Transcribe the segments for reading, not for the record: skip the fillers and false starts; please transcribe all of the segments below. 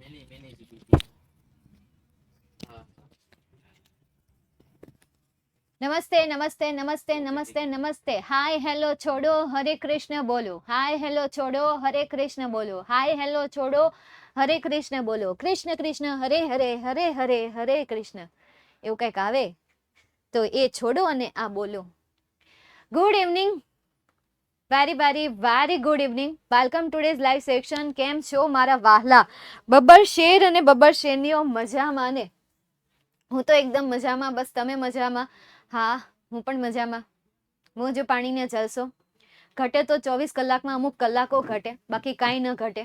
નમસ્તે નમસ્તે નમસ્તે નમસ્તે નમસ્તે. હાય હેલો છોડો હરે કૃષ્ણ બોલો. હાય હેલો છોડો હરે કૃષ્ણ બોલો. હાય હેલો છોડો હરે કૃષ્ણ બોલો. કૃષ્ણ કૃષ્ણ હરે હરે હરે હરે હરે કૃષ્ણ, એવું કંઈક આવે તો એ છોડો અને આ બોલો. Good evening, very good evening. Welcome today's live section. કેમ છો મારા વાહલા બબ્બર શેર અને બબ્બર શેરનીઓ? મજામાં ને? હું તો એકદમ મજામાં. બસ તમે મજામાં? હા, હું પણ મજામાં. મોજ પાણીને જલસો. ઘટે તો 24 કલાકમાં અમુક કલાકો ઘટે, બાકી કાંઈ ન ઘટે.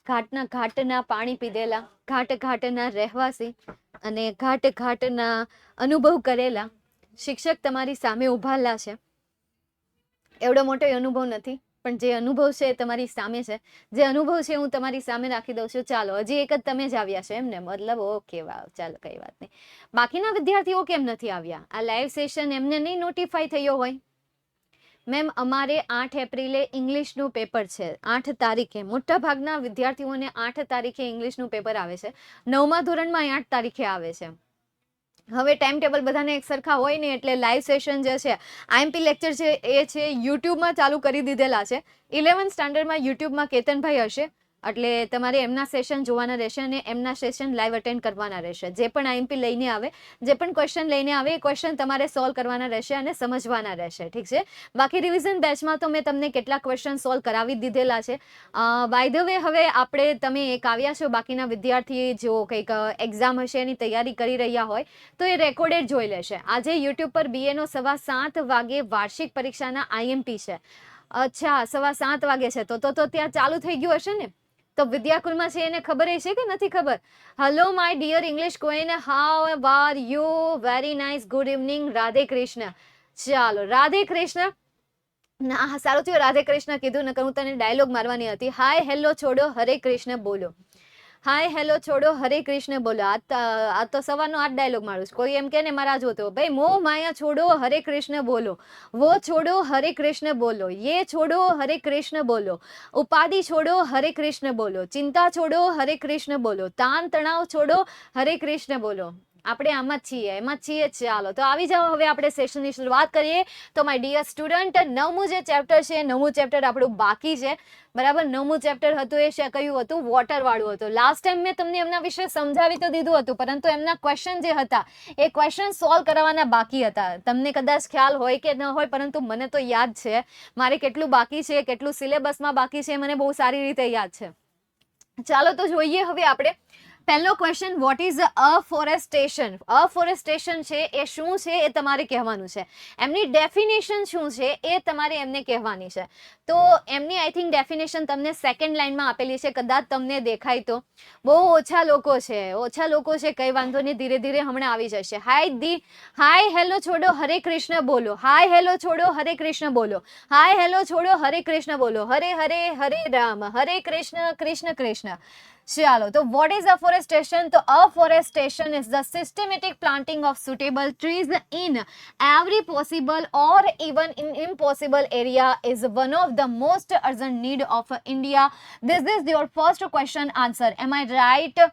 ઘાટના પાણી પીધેલા, ઘાટના રહેવાસી અને ઘાટના અનુભવ કરેલા શિક્ષક તમારી સામે ઉભાલા છે. એવડો મોટો અનુભવ નથી, પણ જે અનુભવ છે એ તમારી સામે છે. જે અનુભવ છે હું તમારી સામે રાખી દઉં છું. ચાલો, હજી એક જ તમે જ આવ્યા છો એમને? મતલબ ઓકે, વાવ, ચાલો, કઈ વાત નહીં. બાકીના વિદ્યાર્થીઓ કેમ નથી આવ્યા? આ લાઈવ સેશન એમને નહીં નોટિફાઈ થયો હોય? મેમ, અમારે 8 એપ્રિલે ઇંગ્લિશનું પેપર છે. 8 તારીખે મોટા ભાગના વિદ્યાર્થીઓને 8 તારીખે ઇંગ્લિશનું પેપર આવે છે. 9મા ધોરણમાં 8 તારીખે આવે છે. હવે ટાઈમ ટેબલ બધાને એક સરખા હોય ને, એટલે લાઈવ સેશન જે છે, આઈએમપી લેક્ચર છે એ છે યુટ્યુબમાં ચાલુ કરી દીધેલા છે. 11th સ્ટાન્ડર્ડમાં યુટ્યુબમાં કેતનભાઈ હશે, એટલે તમારે એમના સેશન જોવાના રહેશે અને એમના સેશન લાઈવ અટેન્ડ કરવાના રહેશે. જે પણ આઈએમપી લઈને આવે, જે પણ ક્વેશ્ચન લઈને આવે, એ ક્વેશ્ચન તમારે સોલ્વ કરવાના રહેશે અને સમજવાના રહેશે. ઠીક છે? બાકી રિવિઝન બેચમાં તો મેં તમને કેટલાક ક્વેશ્ચન સોલ્વ કરાવી દીધેલા છે. બાય ધ વે, હવે આપણે તમે એક આવ્યા છો, બાકીના વિદ્યાર્થી જો કંઈક એક્ઝામ હશે એની તૈયારી કરી રહ્યા હોય તો એ રેકોર્ડેડ જોઈ લેશે. આજે યુટ્યુબ પર BA નો 7:15 વાગે વાર્ષિક પરીક્ષાના આઈએમપી છે. અચ્છા, 7:15 વાગે છે તો ત્યાં ચાલુ થઈ ગયું હશે ને? તો વિદ્યાકુલમાં છે એને ખબર છે કે નથી ખબર? Hello my dear English queen, how are you? Very nice, good evening, Radhe Krishna. ચાલો, રાધે કૃષ્ણ. ના, સારું થયું રાધે કૃષ્ણ કીધું, નકર હું તને ડાયલોગ મારવાની હતી. હાય હેલો છોડો હરે કૃષ્ણ બોલો. હાય હેલો છોડો હરે કૃષ્ણ બોલો. આ તો સવારનો આ ડાયલોગ મારું છું. કોઈ એમ કે ને મારા જોતો, ભાઈ, મોહ માયા છોડો હરે કૃષ્ણ બોલો, વો છોડો હરે કૃષ્ણ બોલો, યે છોડો હરે કૃષ્ણ બોલો, ઉપાધિ છોડો હરે કૃષ્ણ બોલો, ચિંતા છોડો હરે કૃષ્ણ બોલો, તાણ તણાવ છોડો હરે કૃષ્ણ બોલો. આપણે આમાં જ છીએ, એમાં જ છીએ. ચાલો, તો આવી જાઓ, હવે આપણે સેશનની શરૂઆત કરીએ. તો માય ડિયર સ્ટુડન્ટ, 9મું જે ચેપ્ટર છે, 9મું ચેપ્ટર આપણું બાકી છે. બરાબર? 9મું ચેપ્ટર હતું એ કયું હતું? વોટર વાળું હતું. લાસ્ટ ટાઈમ મેં તમને એમના વિશે સમજાવી તો દીધું હતું, પરંતુ એમના ક્વેશ્ચન જે હતા એ ક્વેશ્ચન સોલ્વ કરવાના બાકી હતા. તમને કદાચ ખ્યાલ હોય કે ન હોય, પરંતુ મને તો યાદ છે. મારે કેટલું બાકી છે, કેટલું સિલેબસમાં બાકી છે, મને બહુ સારી રીતે યાદ છે. ચાલો, તો જોઈએ હવે આપણે પહેલો question. What is afforestation? Afforestation છે એ શું છે એ તમારે કહેવાનું છે. એમની ડેફિનેશન શું છે એ તમારે એમને કહેવાની છે. તો એમની આઈ થિંક ડેફિનેશન તમને સેકન્ડ લાઇનમાં આપેલી છે, કદાચ તમને દેખાય તો. બહુ ઓછા લોકો છે, કઈ વાંધો નહીં, ધીરે ધીરે હમણાં આવી જશે. હાય હેલો છોડો હરે કૃષ્ણ બોલો. હાય હેલો છોડો હરે કૃષ્ણ બોલો. હાય હેલો છોડો હરે કૃષ્ણ બોલો. હરે હરે હરે રામ, હરે કૃષ્ણ કૃષ્ણ કૃષ્ણ. ચાલો, તો what is afforestation? તો afforestation is the systematic planting of suitable trees in every possible or even in impossible area is one of the most urgent need of India. This is your first question answer. Am I right?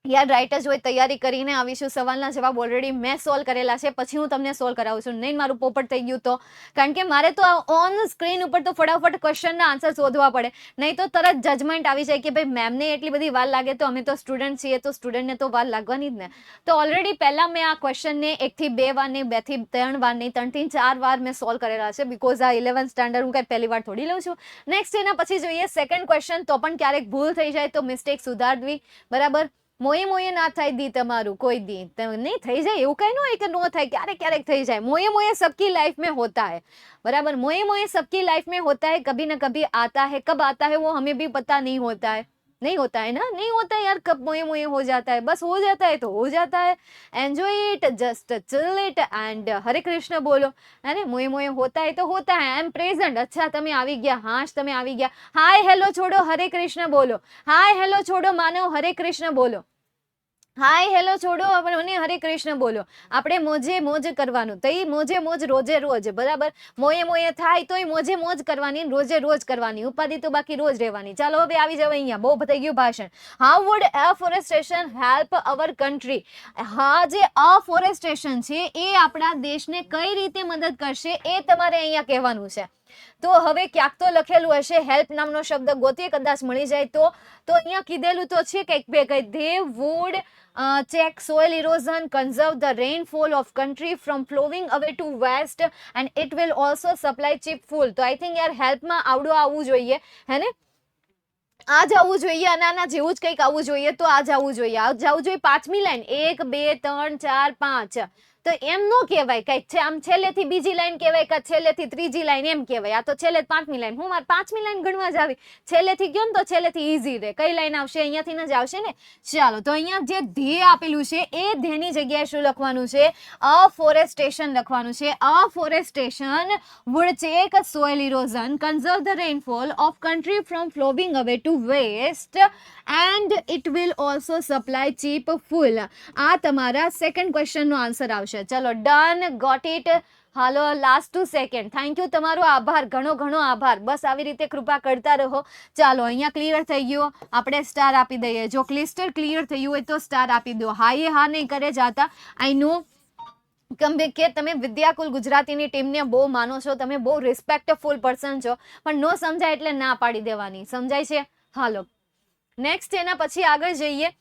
યાર, right જ હોય. તૈયારી કરીને આવીશું. સવાલના જવાબ already મેં solve કરેલા છે, પછી હું તમને સોલ્વ કરાવું છું. નહીં મારું પોપટ થઈ ગયું તો, કારણ કે મારે તો ઓન સ્ક્રીન ઉપર તો ફટાફટ ક્વેશ્ચનના આન્સર શોધવા પડે, નહીં તો તરત જજમેન્ટ આવી જાય કે ભાઈ મેમને એટલી બધી વાર લાગે, તો અમે તો સ્ટુડન્ટ છીએ, તો સ્ટુડન્ટને તો વાર લાગવાની જ ને. તો ઓલરેડી પહેલા મેં આ ક્વેશ્ચનને 1 થી 2 વાર નહીં, 2 થી 3 વાર નહીં, 3 થી 4 વાર મેં સોલ્વ કરેલા છે. બીકોઝ આ 11th સ્ટાન્ડર્ડ હું કઈ પહેલી વાર થોડી લઉં છું. નેક્સ્ટ એના પછી જોઈએ સેકન્ડ ક્વેશ્ચન. તો પણ ક્યારેક ભૂલ થઈ જાય તો મિસ્ટેક સુધારવી. બરાબર? મોયે ના થાય દી તમારું કોઈ દી નહીં થઈ જાય, એવું કઈ ન હોય કે નો થાય, ક્યારેક થઈ જાય. મોયે सबकी लाइफ में होता है. बराबर? मोये सबकी लाइफ में होता है, कभी ना कभी आता है. कब आता है वो हमें भी पता नहीं होता है. नहीं होता है ना, नहीं होता है यार. कब मोये हो जाता है, बस हो जाता है तो हो जाता है. Enjoy it, just chill it and Hare Krishna बोलो. है मोये होता है तो होता है. I am present. अच्छा, તમે આવી ગયા. હાશ, તમે આવી ગયા. હાય હેલો છોડો હરે કૃષ્ણ બોલો. હાય હેલો છોડો માનવ હરે કૃષ્ણ બોલો. હાય હેલો છોડો અને હરે કૃષ્ણ બોલો. આપણે મોજે મોજ કરવાનું, તો એ મોજે મોજ રોજે રોજ, બરાબર. મોયે મોયે થાય તોય મોજે મોજ કરવાની, રોજે રોજ કરવાની, ઉપાધિ તો બાકી રોજ રહેવાની. ચાલો હવે આવી જાવ અહીંયા, બહુ થઈ ગયું ભાષણ. How would afforestation help our country? હા, જે અફોરેસ્ટેશન છે એ આપણા દેશને કઈ રીતે મદદ કરશે એ તમારે અહીંયા કહેવાનું છે. તો હવે ક્યાંક તો લખેલું હશે, હેલ્પ નામનો શબ્દ ગોતીએ કદાચ મળી જાય તો અહીંયા કીધેલું તો છે કંઈક બે કંઈક, they wood check soil erosion, conserve the rainfall of country from flowing away to west, and it will also supply cheap fuel. તો આઈ થિંક યાર હેલ્પમાં આવડું આવવું જોઈએ, હે ને? આ જવું જોઈએ, આના જેવું જ કંઈક આવવું જોઈએ. તો આ જવું જોઈએ, આ જવું જોઈએ. પાંચમી લાઈન, 1 2 3 4 5, તો એમ નો કહેવાય કઈક છે, આમ છેલ્લેથી બીજી લાઈન કહેવાય કે છેલ્લેથી ત્રીજી લાઈન એમ કહેવાય. આ તો છેલ્લે પાંચમી લાઈન, હું મારે પાંચમી લાઈન ગણવા જ આવી. છેલ્લેથી ગયો ને તો છેલ્લેથી ઈઝી રહે. કઈ લાઈન આવશે? અહીંયાથી જ આવશે ને. ચાલો, તો અહીંયા જે ધ્યેય આપેલું છે એ ધ્યેયની જગ્યાએ શું લખવાનું છે? અફોરેસ્ટેશન લખવાનું છે. અફોરેસ્ટેશન would check soil erosion, conserve the rainfall of country from flowing away to west, and it will also supply cheap fuel. આ તમારા સેકન્ડ ક્વેશ્ચનનો આન્સર આવશે. ચલો ડન, ગોટ ઇટ. હાલો, લાસ્ટ 2 સેકન્ડ. થેન્ક યુ, તમારો આભાર, ઘણો ઘણો આભાર. બસ આવી રીતે કૃપા કરતા રહો. ચાલો, અહીંયા ક્લિયર થઈ ગયો, આપણે સ્ટાર આપી દઈએ. જો ક્લિસ્ટર ક્લિયર થયું હોય તો સ્ટાર આપી દો. હાએ હા નહીં કરે જાતા. આઈ નો કે તમે વિદ્યાકુલ ગુજરાતીની ટીમને બહુ માનો છો, તમે બહુ રિસ્પેક્ટફુલ પર્સન છો, પણ નો સમજાય એટલે ના પાડી દેવાની. સમજાય છે? હાલો, નેક્સ્ટ એના પછી આગળ જઈએ.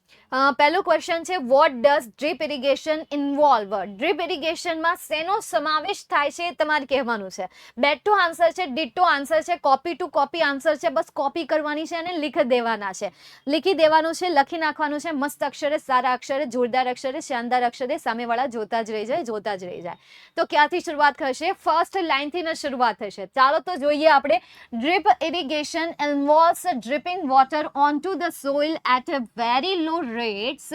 પહેલો ક્વેશ્ચન છે, what does drip irrigation involve? Drip ઇરિગેશનમાં શેનો સમાવેશ થાય છે તમારે કહેવાનું છે. બેટો આન્સર છે, ડિટો આન્સર છે, કોપી ટુ કોપી આન્સર છે. બસ કોપી કરવાની છે અને લીખી દેવાના છે. લીખી દેવાનું છે, લખી નાખવાનું છે, મસ્ત અક્ષરે, સારા અક્ષરે, જોરદાર અક્ષરે, શાનદાર અક્ષરે. સામેવાળા જોતા જ રહી જાય, જોતા જ રહી જાય. તો ક્યાંથી શરૂઆત થશે? ફર્સ્ટ લાઈનથી જ શરૂઆત થશે. ચાલો તો જોઈએ આપણે. Drip irrigation ઇન્વોલ્વ્સ dripping water onto the soil at a very low rates.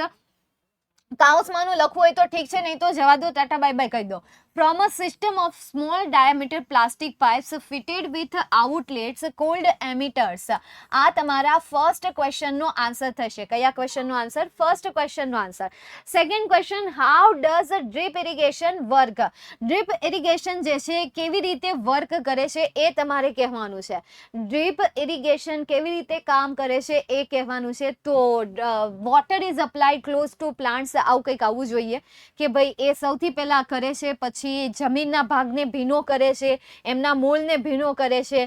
કાઉન્સમાંનું લખવું હોય તો ઠીક છે, નહીં તો જવા દો, ટાટા બાય બાય કહી દો. From a system of small diameter plastic pipes fitted with outlets called emitters. આ તમારા ફર્સ્ટ ક્વેશ્ચનનો આન્સર થશે. કયા ક્વેશ્ચનનો આન્સર? ફર્સ્ટ ક્વેશ્ચનનો answer. Second question, how does drip irrigation work? Drip irrigation જે છે કેવી રીતે વર્ક કરે છે એ તમારે કહેવાનું છે. ડ્રીપ ઇરિગેશન કેવી રીતે કામ કરે છે એ કહેવાનું છે. તો water is applied close to plants, આવું કંઈક આવવું જોઈએ કે ભાઈ એ સૌથી પહેલા કરે છે, પછી જમીનના ભાગને ભીનો કરે છે, એમના મૂળને ભીનો કરે છે,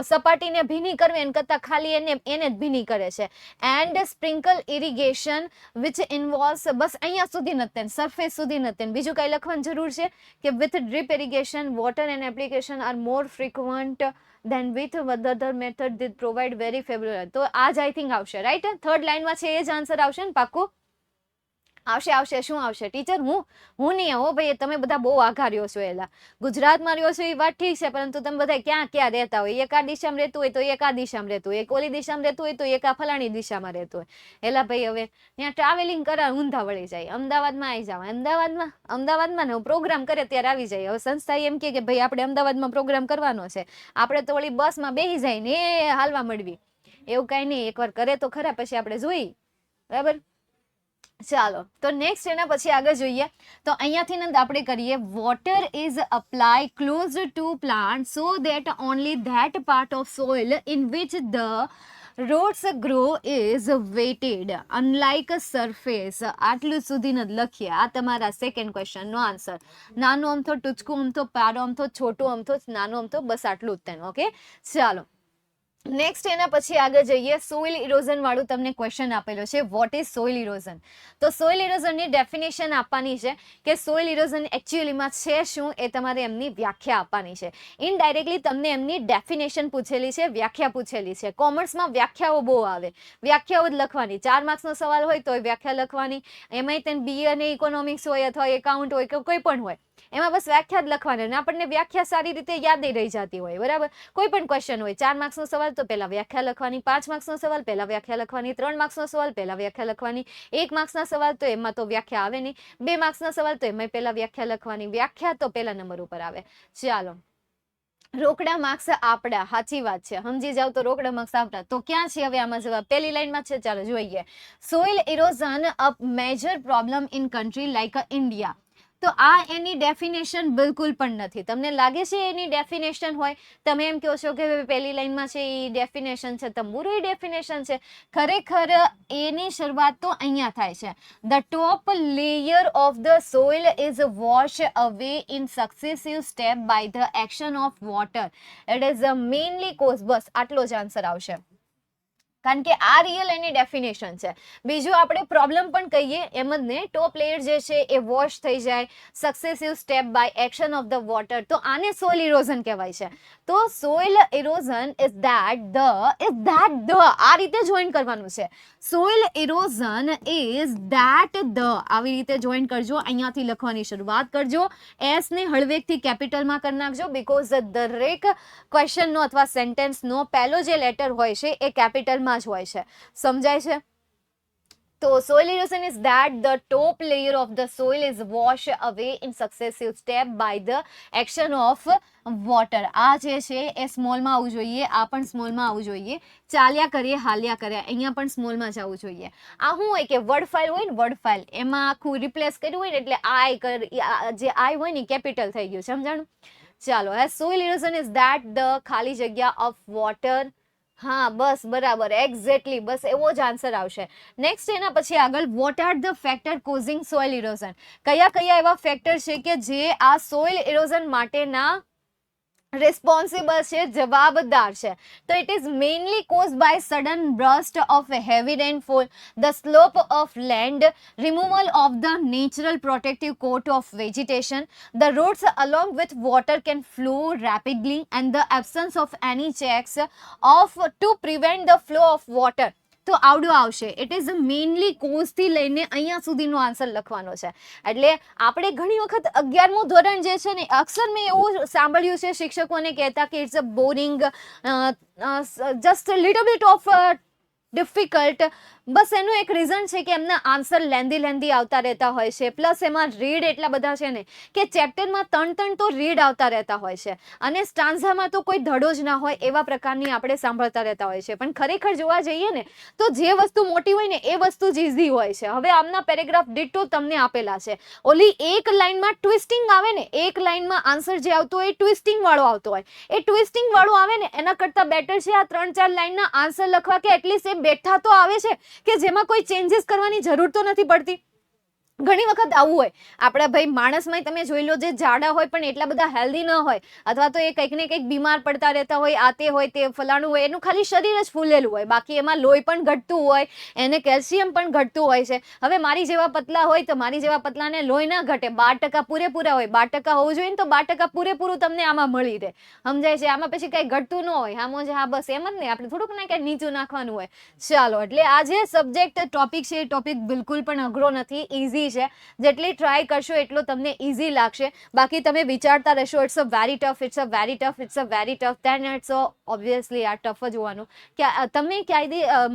સપાટીને ભીની કરવી એના કરતાં ખાલી એને જ ભીની કરે છે. And sprinkle irrigation which involves, બસ અહીંયા સુધી નથી, સરફેસ સુધી નથી. બીજું કાંઈ લખવાની જરૂર છે કે with drip irrigation water and application R more frequent then with other method that provide very favorable. તો આ જ આઈ થિંક આવશે, રાઈટ? થર્ડ લાઈનમાં છે એ જ આન્સર આવશે ને? પાક્કું આવશે. શું આવશે ટીચર? હું નહીં આવો ભાઈ, તમે બધા બહુ આઘા રહ્યો છો. એલા ગુજરાતમાં રહ્યો છો એ વાત ઠીક છે, પરંતુ તમે બધા ક્યાં ક્યાં રહેતા હોય? એક આ દિશામાં રહેતું હોય તો એક આ દિશામાં રહેતું હોય, એક ઓલી દિશામાં રહેતું હોય તો એક આ ફલાણી દિશામાં રહેતું હોય. એલા ભાઈ હવે ત્યાં ટ્રાવેલિંગ કરા ઊંધા વળી જાય. અમદાવાદમાં આવી જાવ. અમદાવાદમાં ને પ્રોગ્રામ કરે ત્યારે આવી જાય. હવે સંસ્થા એમ કે ભાઈ આપણે અમદાવાદમાં પ્રોગ્રામ કરવાનો છે, આપણે તો વળી બસમાં બેસી જાય ને એ હાલવા મળવી. એવું કાંઈ નહીં, એકવાર કરે તો ખરા, પછી આપણે જોઈ. બરાબર? ચાલો, તો નેક્સ્ટ એના પછી આગળ જોઈએ. તો અહીંયાથી નંદ આપણે કરીએ, water is apply close to plant so that only that part of soil in which the roots grow is weighted unlike surface. આટલું સુધી જ લખીએ. આ તમારા સેકન્ડ ક્વેશ્ચનનો આન્સર. નાનો અમથો ટૂચકું અમથો પારો અમથો છોટો અમથો નાનો અમથો, બસ આટલું જ તેનું. ઓકે, ચાલો નેક્સ્ટ એના પછી આગળ જઈએ. સોઇલ ઇરોઝન વાળું તમને ક્વેશ્ચન આપેલો છે, વોટ ઇઝ સોઇલ ઇરોઝન? તો સોઇલ ઇરોઝનની ડેફિનેશન આપવાની છે કે સોઇલ ઇરોઝન એકચ્યુઅલીમાં છે શું, એ તમારે એમની વ્યાખ્યા આપવાની છે. ઇનડાયરેક્ટલી તમને એમની ડેફિનેશન પૂછેલી છે, વ્યાખ્યા પૂછેલી છે. કોમર્સમાં વ્યાખ્યાઓ બહુ આવે, વ્યાખ્યાઓ જ લખવાની. 4 માર્ક્સનો સવાલ હોય તો વ્યાખ્યા લખવાની. એમાંય તેને BA અને ઇકોનોમિક્સ હોય અથવા એકાઉન્ટ હોય કે કોઈ પણ હોય, એમાં બસ વ્યાખ્યા જ લખવાની અને આપણને વ્યાખ્યા સારી રીતે યાદ રહી જતી હોય. બરાબર? કોઈ પણ ક્વેશ્ચન હોય, 4 માર્ક્સનો સવાલ તો પહેલા વ્યાખ્યા લખવાની, 5 માર્ક્સનો સવાલ પહેલા વ્યાખ્યા લખવાની, 3 માર્ક્સનો સવાલ પહેલા વ્યાખ્યા લખવાની, 1 માર્ક્સના સવાલ તો એમાં તો વ્યાખ્યા આવે નહીં, 2 માર્ક્સના સવાલ તો એમાં પહેલા વ્યાખ્યા લખવાની. વ્યાખ્યા તો પહેલા નંબર ઉપર આવે. ચાલો, રોકડા માર્ક્સ આપડા, સાચી વાત છે, સમજી જાવ તો રોકડા માર્ક્સ આપડા. તો ક્યાં છે હવે આમાં જવાબ? પહેલી લાઈનમાં છે, ચાલો જોઈએ. Soil erosion a major problem in country like India. તો આ એની ડેફિનેશન બિલકુલ પણ નથી. તમને લાગે છે એની ડેફિનેશન હોય? તમે એમ કહો છો કે પહેલી લાઈનમાં છે એ ડેફિનેશન છે, તમારું એ ડેફિનેશન છે. ખરેખર એની શરૂઆત તો અહીંયા થાય છે. The top layer of the soil is washed away in successive step by the action of water. It is a mainly cause. બસ આટલો જ આન્સર આવશે, કારણ કે આ રિયલ એની ડેફિનેશન છે. બીજું આપણે પ્રોબ્લેમ પણ કહીએ એમ જ ને, ટોપ લેયર જે છે એ વોશ થઈ જાય successive step by action of the water, તો આને સોઇલ ઇરોઝન કહેવાય છે. તો સોઇલ ઇરોઝન ઇઝ ધેટ આ રીતે જોઈન કરવાનું છે. સોઇલ ઇરોઝન ઇઝ ધેટ આવી રીતે જોઈન કરજો, અહીંયાથી લખવાની શરૂઆત કરજો. એસ ને હળવેકથી કેપિટલમાં કરી નાખજો, બીકોઝ દરેક ક્વેશ્ચનનો અથવા સેન્ટેન્સનો પહેલો જે લેટર હોય છે એ કેપિટલમાં જ હોય છે. સમજાય છે? તો soil erosion is that the top layer of the soil is washed away in successive step by the action of water. આ જે છે એ સ્મોલમાં આવવું જોઈએ, આ પણ સ્મોલમાં આવવું જોઈએ. ચાલ્યા કરીએ હાલ્યા કર્યા, અહીંયા પણ સ્મોલમાં જ આવવું જોઈએ. આ શું હોય કે વર્ડ ફાઇલ હોય ને, વર્ડ ફાઇલ એમાં આખું રિપ્લેસ કર્યું હોય ને એટલે જે આઈ હોય ને કેપિટલ થઈ ગયું. સમજાણું? ચાલો, soil erosion is that the ખાલી જગ્યા ઓફ વોટર. હા બસ બરાબર, એક્ઝેક્ટલી, બસ એવો જ આન્સર આવશે. નેક્સ્ટ એના પછી આગળ, what are the factor causing soil erosion. કયા કયા એવા ફેક્ટર છે કે જે આ સોઇલ ઇરોઝન માટેના responsible છે, જવાબદાર છે? તો it is mainly caused by sudden burst of heavy rainfall, the slope of land, removal of the natural protective coat of vegetation, the roads along with water can flow rapidly, and the absence of any checks to prevent the flow of water. તો આવડું આવશે. It is mainly કોઝથી લઈને અહીંયા સુધીનો answer લખવાનો છે. એટલે આપણે ઘણી વખત 11મું ધોરણ જે છે ને, અક્સર મેં એવું સાંભળ્યું છે શિક્ષકોને કહેતા કે it's a boring, just little bit of difficult. બસ એનું એક રીઝન છે કે એમના આન્સર લેન્ધી આવતા રહેતા હોય છે, પ્લસ એમાં રીડ એટલા બધા છે ને કે ચેપ્ટરમાં 3 તો રીડ આવતા રહેતા હોય છે, અને સ્ટાન્ઝામાં તો કોઈ ધડો જ ના હોય એવા પ્રકારની આપણે સાંભળતા રહેતા હોય છે. પણ ખરેખર જોવા જઈએ ને તો જે વસ્તુ મોટી હોય ને એ વસ્તુ જ ઇઝી હોય છે. હવે આમના પેરેગ્રાફ ડિટો તમને આપેલા છે, ઓલી એક લાઈનમાં ટ્વિસ્ટિંગ આવે ને, એક લાઈનમાં આન્સર જે આવતો હોય એ ટ્વિસ્ટિંગ વાળો આવતો હોય, એ ટ્વિસ્ટિંગ વાળો આવે ને એના કરતાં બેટર છે આ 3-4 લાઈનના આન્સર લખવા, કે એટલીસ્ટ એ બેઠા તો આવે છે કે જેમાં કોઈ ચેન્જીસ કરવાની જરૂર તો નથી પડતી. ઘણી વખત આવું હોય આપણા ભાઈ માણસમાં, તમે જોઈ લો જે જાડા હોય પણ એટલા બધા હેલ્ધી ન હોય, અથવા તો એ કંઈક ને કંઈક બીમાર પડતા રહેતા હોય, આ તે હોય તે ફલાણું હોય, એનું ખાલી શરીર જ ફૂલેલું હોય, બાકી એમાં લોહી પણ ઘટતું હોય, એને કેલ્શિયમ પણ ઘટતું હોય છે. હવે મારી જેવા પતલા હોય તો મારી જેવા પતલાને લોહી ના ઘટે, 12% પૂરેપૂરા હોય, 12% હોવું જોઈએ ને તો 12% પૂરેપૂરું તમને આમાં મળી રહે. સમજાય છે? આમાં પછી કંઈ ઘટતું ન હોય, આમાં જ હા બસ એમ જ નહીં, આપણે થોડુંક ને કંઈ નીચું નાખવાનું હોય. ચાલો, એટલે આ જે સબ્જેક્ટ ટોપિક છે એ ટોપિક બિલકુલ પણ અઘરો નથી, ઇઝી છે. જેટલી ટ્રાય કરશો એટલો તમને ઇઝી લાગશે. બાકી તમે વિચારતા રહેશો it's a very tough, it's a very tough, it's a very tough, then it's obviously આ ટફ જ હોવાનું. તમે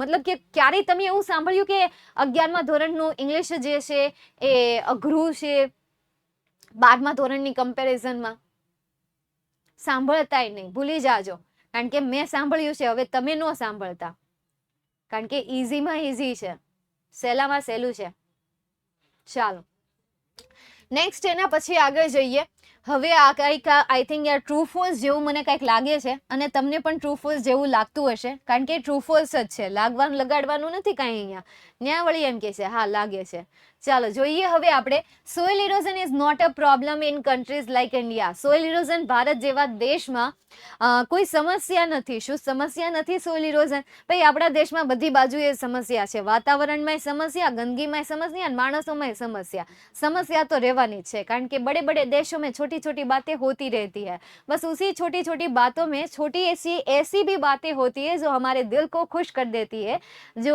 મતલબ કે ક્યારેય તમે એવું સાંભળ્યું કે 11મા ધોરણનું ઇંગ્લિશ જે છે એ અઘરું છે 12મા ધોરણની કમ્પેરિઝનમાં? સાંભળતાય નહીં, ભૂલી જાજો. કારણ કે મેં સાંભળ્યું છે, હવે તમે ન સાંભળતા, કારણ કે ઇઝીમાં ઇઝી છે, સહેલામાં સહેલું છે. ચાલો, નેક્સ્ટ એના પછી આગળ જઈએ. હવે આ કંઈક આઈ થિંક યાર ટ્રુ ફોલ્સ જેવું મને કંઈક લાગે છે, અને તમને પણ ટ્રુ ફોલ્સ જેવું લાગતું હશે, કારણ કે ટ્રુ ફોલ્સ જ છે, લગાડવાનું નથી કાંઈ. અહીંયા ન્યા વળી એમ કે છે હા લાગે છે. ચાલો જોઈએ હવે આપણે. Soil erosion is not a problem in countries like India. Soil erosion Bharat જેવા દેશમાં કોઈ સમસ્યા નથી. શું સમસ્યા નથી સોઇલ ઇરોઝન? ભાઈ આપણા દેશમાં બધી બાજુએ સમસ્યા છે, વાતાવરણમાં સમસ્યા, ગંદગીમાં સમસ્યા, અને માણસોમાં સમસ્યા. समस्या तो रहवानी है, कारण के बड़े बड़े देशों में छोटी छोटी बातें होती रहती है. बस उसी छोटी छोटी बातों में छोटी ऐसी भी बातें होती है जो हमारे दिल को खुश कर देती है, जो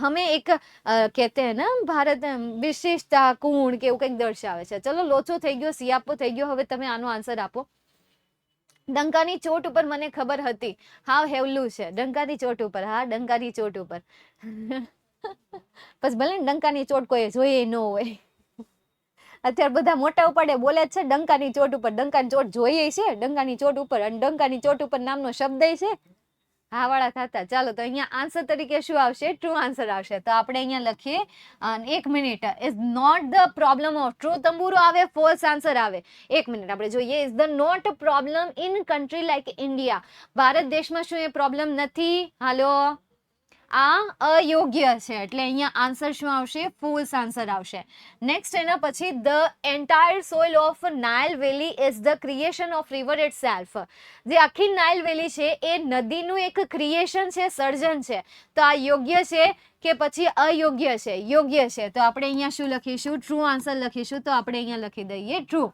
हमें एक कहते हैं ना भारत विशिष्टता गुण के એવું કંઈક દર્શાવે છે. ચલો લોચો થઈ ગયો, સિયાપો થઈ ગયો. હવે તમે આનો આન્સર આપો. ડંકાની ચોટ ઉપર મને ખબર હતી. હા હેવલું છે ડંકાની ચોટ ઉપર. હા ડંકાની ચોટ ઉપર. બસ ભલે ડંકાની ચોટ કોઈ જોઈએ ન હોય. અત્યારે બધા મોટા ઉપાડે બોલે જ છે ડંકાની ચોટ ઉપર. ડંકાની ચોટ જોઈએ છે ડંકાની ચોટ ઉપર, અને ડંકાની ચોટ ઉપર નામનો શબ્દ છે. હા વાળા ખાતા. ચાલો તો અહીંયા આન્સર તરીકે શું આવશે? ટ્રુ આન્સર આવશે. તો આપણે અહીંયા લખીએ 1 minute. Is not the problem of true તંબુરો આવે, ફોલ્સ આન્સર આવે. 1 મિનિટ આપણે જોઈએ. Is the not problem in country like India. ભારત દેશમાં શું એ પ્રોબ્લેમ નથી? હાલો, આ અયોગ્ય છે એટલે અહીંયા આન્સર શું આવશે? ફોલ્સ આન્સર આવશે. નેક્સ્ટ એના પછી the entire soil of Nile valley is the creation of river it self. જે આખી નાઇલ વેલી છે એ નદીનું એક ક્રિએશન છે, સર્જન છે. તો આ યોગ્ય છે કે પછી અયોગ્ય છે? યોગ્ય છે. તો આપણે અહીંયા શું લખીશું? ટ્રુ આન્સર લખીશું. તો આપણે અહીંયા લખી દઈએ true.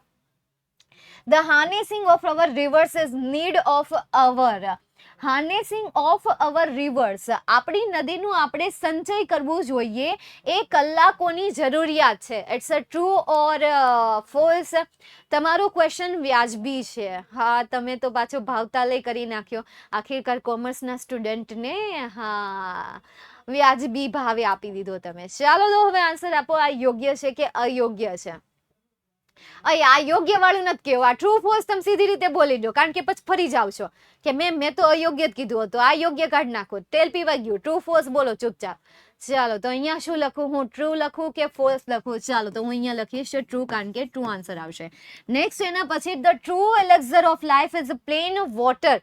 The harnessing of our rivers is need of our. Harnessing of our rivers, આપણી નદીનું આપણે સંચય કરવું જોઈએ એ કલાકોની જરૂરિયાત છે. It's a true or false? તમારો ક્વેશ્ચન વ્યાજબી છે. હા, તમે તો પાછો ભાવતાલય કરી નાખ્યો આખિરકાર કોમર્સના સ્ટુડન્ટને. હા, વ્યાજબી ભાવે આપી દીધો તમે. ચાલો તો હવે આન્સર આપો. આ યોગ્ય છે કે અયોગ્ય છે? આ યોગ્ય વાળું નથી કેવું. આ ટ્રુ ફોલ્સ તમે સીધી રીતે બોલી દો, કારણ કે પછી ફરી જાવ છો કે મેં તો અયોગ્ય જ કીધું હતું. આ યોગ્ય કાઢી નાખો. તેલ પીવા ગયું. ટ્રુ ફોલ્સ બોલો ચૂપચાપ. ચાલો તો અહીંયા શું લખું? હું ટ્રુ લખું કે ફોલ્સ લખું? ચાલો તો હું અહીંયા લખીશ ટ્રુ, કારણ કે ટ્રુ આન્સર આવશે. નેક્સ્ટ એના પછી the true elixir of life is plain water.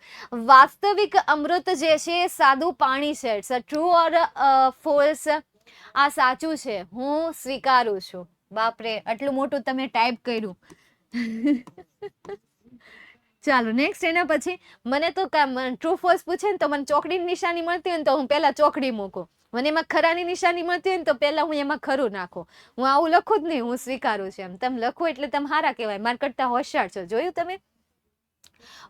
વાસ્તવિક અમૃત જે છે એ સાદું પાણી છે. It's a true or false? આ સાચું છે, હું સ્વીકારું છું. બાપરે, આટલું મોટું તમે ટાઈપ કર્યું. ચાલો નેક્સ્ટ એના પછી મને તો ટ્રુ ફોલ્સ પૂછે ને તો મને ચોકડીની નિશાની મળતી હોય ને તો હું પહેલા ચોકડી મૂકું. મને એમાં ખરાની નિશાની મળતી હોય ને તો પહેલા હું એમાં ખરું નાખું. હું આવું લખું જ નહીં, હું સ્વીકારું છું એમ. તમે લખો એટલે તમે સારા કહેવાય, મારા કરતા હોશિયાર છો. જોયું તમે?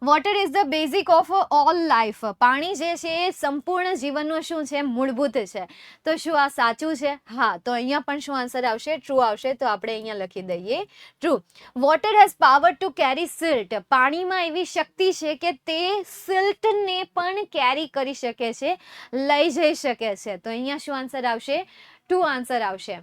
Water is the basic of all life. પાણી જે છે એ સંપૂર્ણ જીવનનું શું છે? મૂળભૂત છે. તો શું આ સાચું છે? હા. તો અહીંયા પણ શું આન્સર આવશે? ટ્રુ આવશે. તો આપણે અહીંયા લખી દઈએ true. Water has power to carry silt. પાણીમાં એવી શક્તિ છે કે તે સિલ્ટને પણ કેરી કરી શકે છે, લઈ જઈ શકે છે. તો અહીંયા શું આન્સર આવશે? ટ્રુ આન્સર આવશે.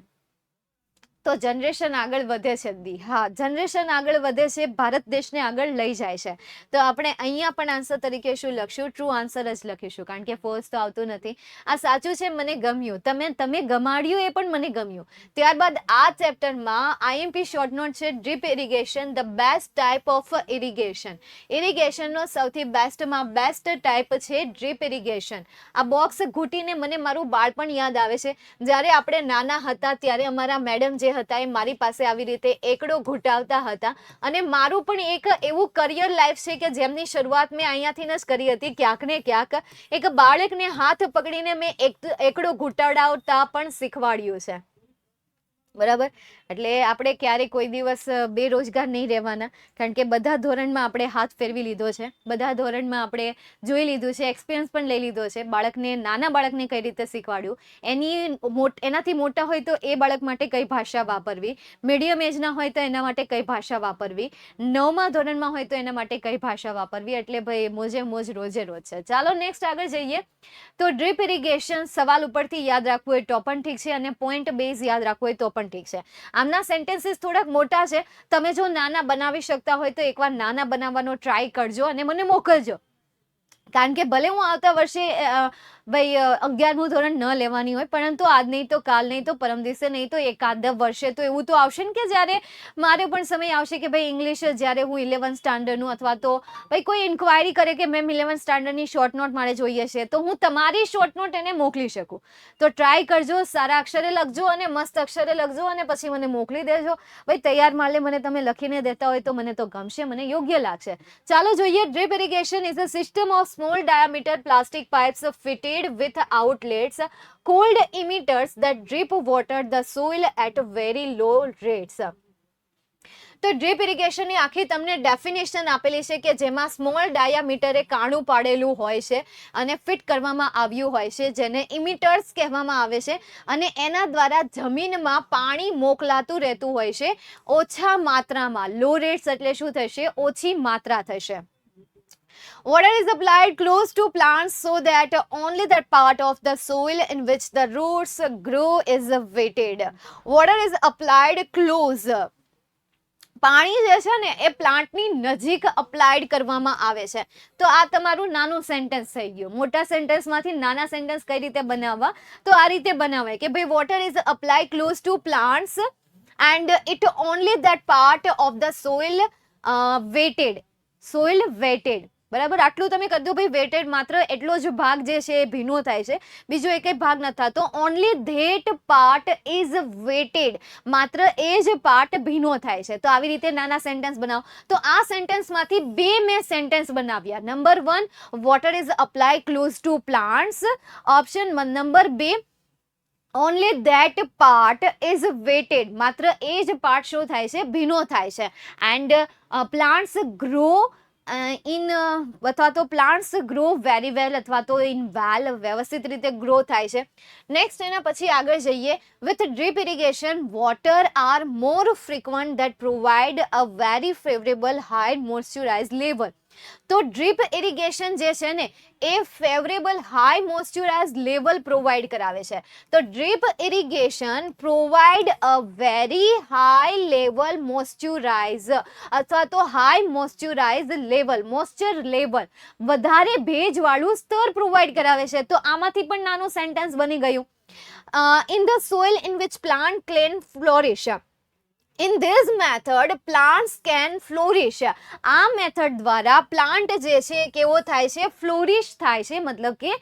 તો જનરેશન આગળ વધે છે દી. હા, જનરેશન આગળ વધે છે, ભારત દેશને આગળ લઈ જાય છે. તો આપણે અહીંયા પણ આન્સર તરીકે શું લખશું? ટ્રુ આન્સર જ લખીશું, કારણ કે ફોલ્સ તો આવતું નથી. આ સાચું છે, મને ગમ્યું. તમે ગમાડ્યું એ પણ મને ગમ્યું. ત્યારબાદ આ ચેપ્ટરમાં આઈએમપી શોર્ટ નોટ છે drip irrigation, the best type of irrigation. ઇરિગેશનનો સૌથી બેસ્ટમાં બેસ્ટ ટાઈપ છે ડ્રીપ ઇરિગેશન. આ બોક્સ ઘૂંટીને મને મારું બાળપણ યાદ આવે છે. જ્યારે આપણે નાના હતા ત્યારે અમારા મેડમ જે હતા એ મારી પાસે આવી રીતે એકડો ઘૂંટાવતા હતા. અને મારું પણ એક એવું કરિયર લાઈફ છે કે જેમની શરૂઆત મેં અહીંયાથી જ કરી હતી. ક્યાંક ને ક્યાંક એક બાળકને હાથ પકડીને મેં એકડો ઘૂંટાવતા પણ શીખવાડ્યું છે. બરાબર? એટલે આપણે ક્યારેય કોઈ દિવસ બેરોજગાર નહીં રહેવાના, કારણ કે બધા ધોરણમાં આપણે હાથ ફેરવી લીધો છે. બધા ધોરણમાં આપણે જોઈ લીધું છે, એક્સપિરિયન્સ પણ લઈ લીધો છે. બાળકને, નાના બાળકને કઈ રીતે શીખવાડ્યું, એનાથી મોટા હોય તો એ બાળક માટે કઈ ભાષા વાપરવી, મીડિયમ એજના હોય તો એના માટે કઈ ભાષા વાપરવી, 9મા ધોરણમાં હોય તો એના માટે કઈ ભાષા વાપરવી. એટલે ભાઈ મોજે મોજ રોજે રોજ છે. ચાલો નેક્સ્ટ આગળ જઈએ. તો ડ્રીપ ઇરિગેશન સવાલ ઉપરથી યાદ રાખવું એ તો પણ ઠીક છે, અને પોઈન્ટ બેઝ યાદ રાખવું એ તો પણ ઠીક છે. આમના સેન્ટેન્સીસ થોડાક મોટા છે. તમે જો નાના બનાવી શકતા હોય તો એકવાર નાના બનાવવાનો ટ્રાય કરજો અને મને મોકલજો. કારણ કે ભલે હું આવતા વર્ષે ભાઈ 11મું ધોરણ ન લેવાની હોય, પરંતુ આજ નહીં તો કાલ, નહીં તો પરમ દિવસે, નહીં તો એકાદ વર્ષે તો એવું તો આવશે ને કે જ્યારે મારે પણ સમય આવશે કે ભાઈ ઇંગ્લિશ જ્યારે હું 11th સ્ટાન્ડર્ડનું, અથવા તો ભાઈ કોઈ ઇન્ક્વાયરી કરે કે મેમ 11th સ્ટાન્ડર્ડની શોર્ટ નોટ મારે જોઈએ છે, તો હું તમારી શોર્ટ નોટ એને મોકલી શકું. તો ટ્રાય કરજો, સારા અક્ષરે લખજો અને મસ્ત અક્ષરે લખજો અને પછી મને મોકલી દેજો. ભાઈ તૈયાર માલે મને તમે લખીને દેતા હોય તો મને તો ગમશે, મને યોગ્ય લાગશે. ચાલો જોઈએ. Drip irrigation is a system of small diameter plastic pipes fitted with outlets called emitters that drip water the soil at very low rates. તો ડ્રીપ ઇરિગેશનની આખી તમને ડેફિનેશન આપેલી છે કે જેમાં સ્મોલ ડાયામીટરે કાણું પાડેલું હોય છે અને ફિટ કરવામાં આવ્યું હોય છે, જેને ઇમિટર્સ કહેવામાં આવે છે. અને એના દ્વારા જમીનમાં પાણી મોકલાતું રહેતું હોય છે ઓછા માત્રામાં. લો રેટ્સ એટલે શું થશે? ઓછી માત્રા થશે. Water is applied close to plants so that only that part of the soil in which the roots grow is wetted. Water is applied close. પાણી જે છે ને એ પ્લાન્ટની નજીક અપ્લાઈડ કરવામાં આવે છે. તો આ તમારું નાનું સેન્ટેન્સ થઈ ગયું. મોટા સેન્ટેન્સમાંથી નાના સેન્ટેન્સ કઈ રીતે બનાવવા, તો આ રીતે બનાવાય કે ભાઈ water is apply close to plants and it only that part of the soil wetted. બરાબર, આટલું તમે કરી દો ભાઈ. વેટેડ માત્ર એટલો જ ભાગ જે છે એ ભીનો થાય છે, બીજો એક ભાગ નથી થતો. Only that part is wetted, માત્ર એ જ પાર્ટ ભીનો થાય છે. તો આવી રીતે નાના સેન્ટેન્સ બનાવો. તો આ સેન્ટેન્સમાંથી બે મેં સેન્ટેન્સ બનાવ્યા. Number 1, water is apply close to plants. Option number 2, only that part is wetted, માત્ર એ જ પાર્ટ શું થાય છે, ભીનો થાય છે. એન્ડ પ્લાન્ટ્સ ગ્રો ઇન, અથવા તો પ્લાન્ટ્સ ગ્રો વેરી વેલ, અથવા તો ઇન વેલ, વ્યવસ્થિત રીતે ગ્રો થાય છે. નેક્સ્ટ એના પછી આગળ જઈએ. With drip irrigation water are more frequent that provide a very favourable high moisturise level. તો ડ્રીપ ઇરિગેશન જે છે ને એ favourable high moisturise level provide કરાવે છે. તો drip irrigation provide a very high level moisturise, અથવા તો high moisturise level, moisture level, વધારે ભેજવાળું સ્તર પ્રોવાઈડ કરાવે છે. તો આમાંથી પણ નાનું સેન્ટેન્સ બની ગયું. In the soil in which plant can flourish. In this method plants can flourish. આ મેથડ દ્વારા પ્લાન્ટ જે છે કેવો થાય છે, ફ્લોરિશ થાય છે, મતલબ કે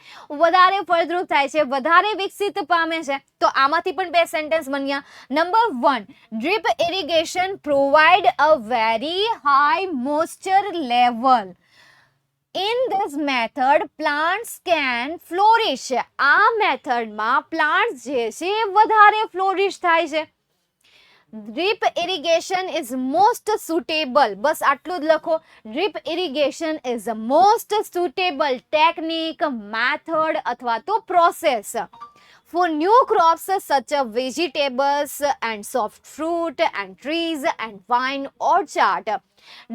વધારે ફળદ્રુપ થાય છે, વધારે વિકસિત પામે છે. તો આમાંથી પણ બે સેન્ટેન્સ બન્યા. Number 1, drip irrigation provide a very high moisture level. In this method plants can flourish. આ મેથડમાં પ્લાન્ટ જે છે વધારે ફ્લોરિશ થાય છે. Drip irrigation is most suitable, બસ આટલું જ લખો. Drip irrigation is most suitable technique, method અથવા તો process for new crops such as vegetables and soft fruit and trees and vine orchard.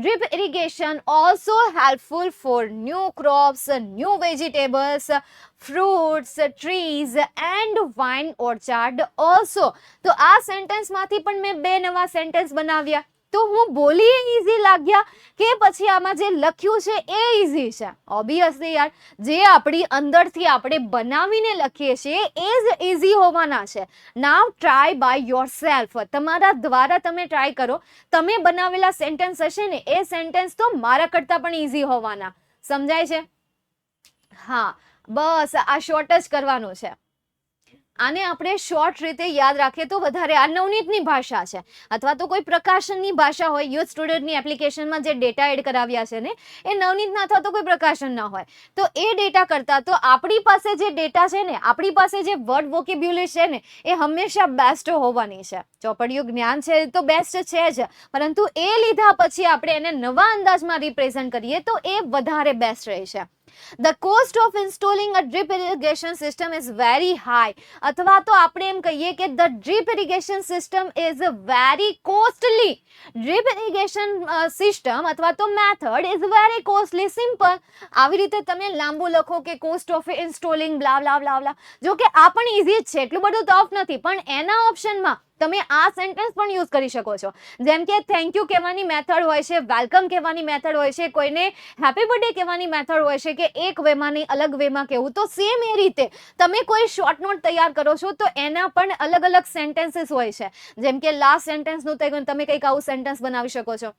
Drip irrigation also helpful for new crops, new vegetables, fruits, trees and vine orchard also. તો આ sentence માંથી પણ મેં બે નવા sentence બનાવ્યા. તો હું બોલી ઈઝી લાગ્યા કે પછી આમાં જે લખ્યું છે એ ઈઝી છે? ઓબ્વિયસલી યાર, જે આપણી અંદરથી આપણે બનાવીને લખીએ છીએ એ જ ઈઝી હોવાના છે. નાવ ટ્રાય બાય યોર સેલ્ફ, તમારા દ્વારા તમે ટ્રાય કરો. તમે બનાવેલા સેન્ટેન્સ હશે ને એ સેન્ટેન્સ તો મારા કરતાં પણ ઈઝી હોવાના. સમજાય છે? હા, બસ આ શોર્ટ જ કરવાનું છે. આને આપણે શોર્ટ રીતે યાદ રાખીએ તો વધારે. આ નવનીતની ભાષા છે, અથવા તો કોઈ પ્રકાશનની ભાષા હોય. યુથ સ્ટુડન્ટની એપ્લિકેશનમાં જે ડેટા એડ કરાવ્યા છે ને એ નવનીતના અથવા તો કોઈ પ્રકાશનના હોય. તો એ ડેટા કરતાં તો આપણી પાસે જે ડેટા છે ને, આપણી પાસે જે વર્ડ વોકેબ્યુલરી છે ને એ હંમેશા બેસ્ટ હોવાની છે. ચોપડીયું જ્ઞાન છે તો બેસ્ટ છે જ, પરંતુ એ લીધા પછી આપણે એને નવા અંદાજમાં રિપ્રેઝન્ટ કરીએ તો એ વધારે બેસ્ટ રહેશે. The cost of installing a drip irrigation system is very high. અથવા તો આપણે એમ કહીએ કે the drip irrigation system is very costly. Drip irrigation system અથવા તો method is very costly. Simple. આવી રીતે તમે લાંબુ લખો કે cost of installing blah blah blah blah. જો કે આ પણ ઈઝી જ છે, એટલું બધું ટફ નથી, પણ એના ઓપ્શનમાં તમે આ સેન્ટેન્સ પણ યુઝ કરી શકો છો. જેમ કે થેન્ક યુ કહેવાની મેથડ હોય છે, વેલકમ કહેવાની મેથડ હોય છે, કોઈને હેપી બર્થડે કહેવાની મેથડ હોય છે, કે એક વેમાં નહીં અલગ વેમાં કહેવું. તો સેમ એ રીતે તમે કોઈ શોર્ટ નોટ તૈયાર કરો છો તો એના પણ અલગ અલગ સેન્ટેન્સીસ હોય છે. જેમ કે લાસ્ટ સેન્ટેન્સનું તમે કંઈક આવું સેન્ટેન્સ બનાવી શકો છો.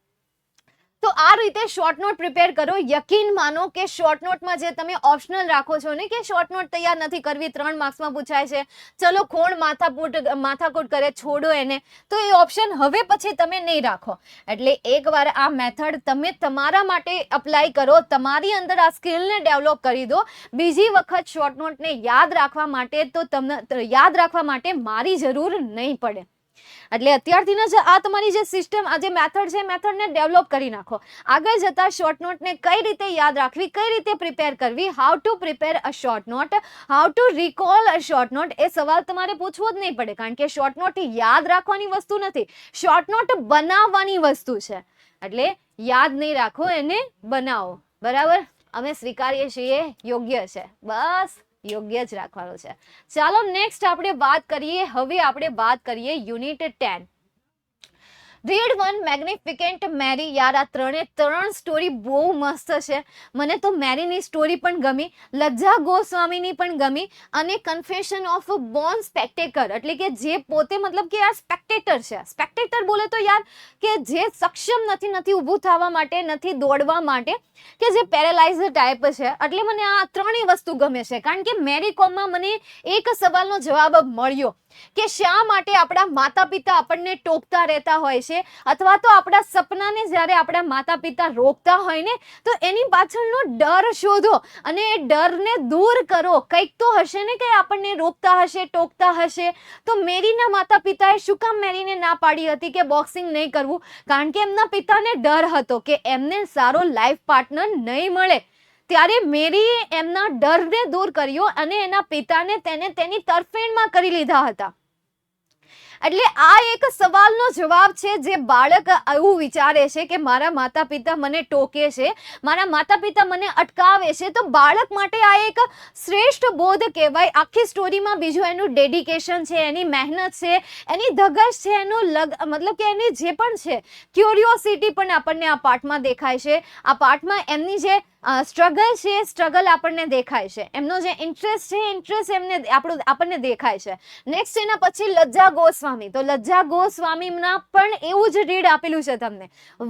તો આ રીતે શોર્ટ નોટ પ્રિપેર કરો. યકીન માનો કે શોર્ટ નોટમાં જે તમે ઓપ્શનલ રાખો છો ને કે શોર્ટ નોટ તૈયાર નથી કરવી, 3 માર્ક્સમાં પૂછાય છે, ચલો કોણ માથાકૂટ કરે, છોડો એને, તો એ ઓપ્શન હવે પછી તમે નહીં રાખો. એટલે એકવાર આ મેથડ તમે તમારા માટે અપ્લાય કરો, તમારી અંદર આ સ્કિલને ડેવલપ કરી દો. બીજી વખત શોર્ટ નોટને યાદ રાખવા માટે તો તમને યાદ રાખવા માટે મારી જરૂર નહીં પડે. એટલે અત્યારથી જ આ તમારી જે સિસ્ટમ, આ જે મેથડ છે, મેથડને ડેવલપ કરી નાખો. આગળ જતા શોર્ટ નોટને કઈ રીતે યાદ રાખવી, કઈ રીતે પ્રિપેર કરવી, how to prepare a short note, how to recall a short note, એ સવાલ તમારે પૂછવો જ નહીં પડે. કારણ કે શોર્ટ નોટ યાદ રાખવાની વસ્તુ નથી, શોર્ટ નોટ બનાવવાની વસ્તુ છે. એટલે યાદ નહીં રાખો, એને બનાવો. બરાબર? અમે સ્વીકારીએ છીએ, યોગ્ય છે, બસ યોગ્ય જ રાખવાનું છે. ચાલો નેક્સ્ટ આપણે વાત કરીએ. હવે આપણે વાત કરીએ યુનિટ 10. રીડ વન, મેગ્નિફિકેન્ટ, મેરી. યાર આ ત્રણ સ્ટોરી બહુ મસ્ત છે. મને તો મેરીની સ્ટોરી પણ ગમી, લજ્જા ગોસ્વામીની પણ ગમી, અને કન્ફેશન ઓફ બોર્ન સ્પેક્ટેટર, એટલે કે જે પોતે મતલબ કે યાર સ્પેક્ટેટર છે. સ્પેક્ટેટર બોલે તો યાર કે જે સક્ષમ નથી ઊભું થવા માટે, નથી દોડવા માટે, કે જે પેરેલાઇઝ ટાઈપ છે. એટલે મને આ ત્રણેય વસ્તુ ગમે છે, કારણ કે મેરી કોમમાં મને એક સવાલનો જવાબ મળ્યો કે શા માટે આપણા માતા પિતા આપણને ટોકતા રહેતા હોય છે, અથવા તો આપણા સપનાને જ્યારે આપણા માતા પિતા રોકતા હોય ને, તો એની પાછળનો ડર શોધો અને એ ડરને દૂર કરો. કંઈક તો હશે ને, કે આપણને રોકતા હશે, ટોકતા હશે. તો મેરીના માતા પિતાએ શું કામ મેરીને ના પાડી હતી કે બોક્સિંગ નહીં કરવું? કારણ કે એમના પિતાને ડર હતો કે એમને સારો લાઈફ પાર્ટનર નહીં મળે. ત્યારે મેરીએ એમના ડરને દૂર કર્યો અને એના પિતાને તેને તેની તરફેણમાં કરી લીધા હતા. એટલે આ એક સવાલનો જવાબ છે, જે બાળક એવું વિચારે છે કે મારા માતા પિતા મને ટોકે છે, મારા માતા પિતા મને અટકાવે છે, તો બાળક માટે આ એક શ્રેષ્ઠ બોધ કહેવાય. આખી સ્ટોરીમાં બીજું એનું ડેડિકેશન છે, એની મહેનત છે, એની ધગશ છે, એનું મતલબ કે એની જે પણ છે ક્યુરિયોસિટી પણ આપણને આ પાઠમાં દેખાય છે. આ પાઠમાં એમની જે સ્ટ્રગલ છે, સ્ટ્રગલ આપણને દેખાય છે, એમનો જે ઇન્ટરેસ્ટ છે, ઇન્ટરેસ્ટ આપણને દેખાય છે. નેક્સ્ટ એના પછી લજ્જા ગોસ્વામી. તો લજ્જા ગોસ્વામીના પણ એવું જ રીડ આપેલું છે તમને.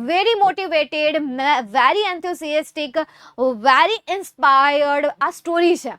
Very motivated, very enthusiastic, very inspired આ સ્ટોરી છે.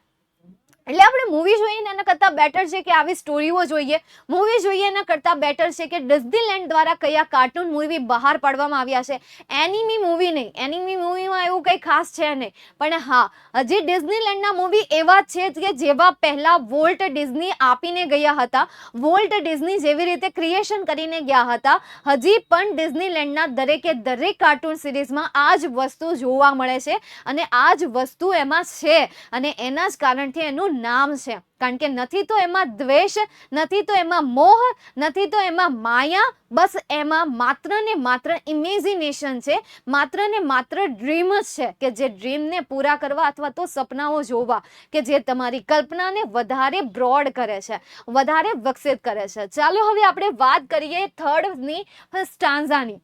એટલે આપણે મૂવી જોઈએ ને એના કરતાં બેટર છે કે આવી સ્ટોરીઓ જોઈએ. મૂવી જોઈએ એના કરતાં બેટર છે કે ડિઝનીલેન્ડ દ્વારા કયા કાર્ટૂન મૂવી બહાર પાડવામાં આવ્યા છે. એનિમી મૂવી નહીં, એનિમી મૂવીમાં એવું કંઈ ખાસ છે નહીં, પણ હા હજી ડિઝનીલેન્ડના મૂવી એવા છે કે જેવા પહેલા વોલ્ટ ડિઝની આપીને ગયા હતા, વોલ્ટ ડિઝની જેવી રીતે ક્રિએશન કરીને ગયા હતા, હજી પણ ડિઝનીલેન્ડના દરેકે દરેક કાર્ટૂન સિરીઝમાં આ જ વસ્તુ જોવા મળે છે, અને આ જ વસ્તુ એમાં છે, અને એના જ કારણથી એનું નામ છે. કારણ કે નથી તો એમાં દ્વેષ, નથી તો એમાં મોહ, નથી તો એમાં માયા, બસ એમાં માત્ર ને માત્ર ઇમેજિનેશન છે, માત્ર ને માત્ર ડ્રીમ જ છે, કે જે ડ્રીમને પૂરા કરવા અથવા તો સપનાઓ જોવા, કે જે તમારી કલ્પનાને વધારે બ્રોડ કરે છે, વધારે વિકસિત કરે છે. ચાલો હવે આપણે વાત કરીએ થર્ડની સ્ટાન્ઝાની.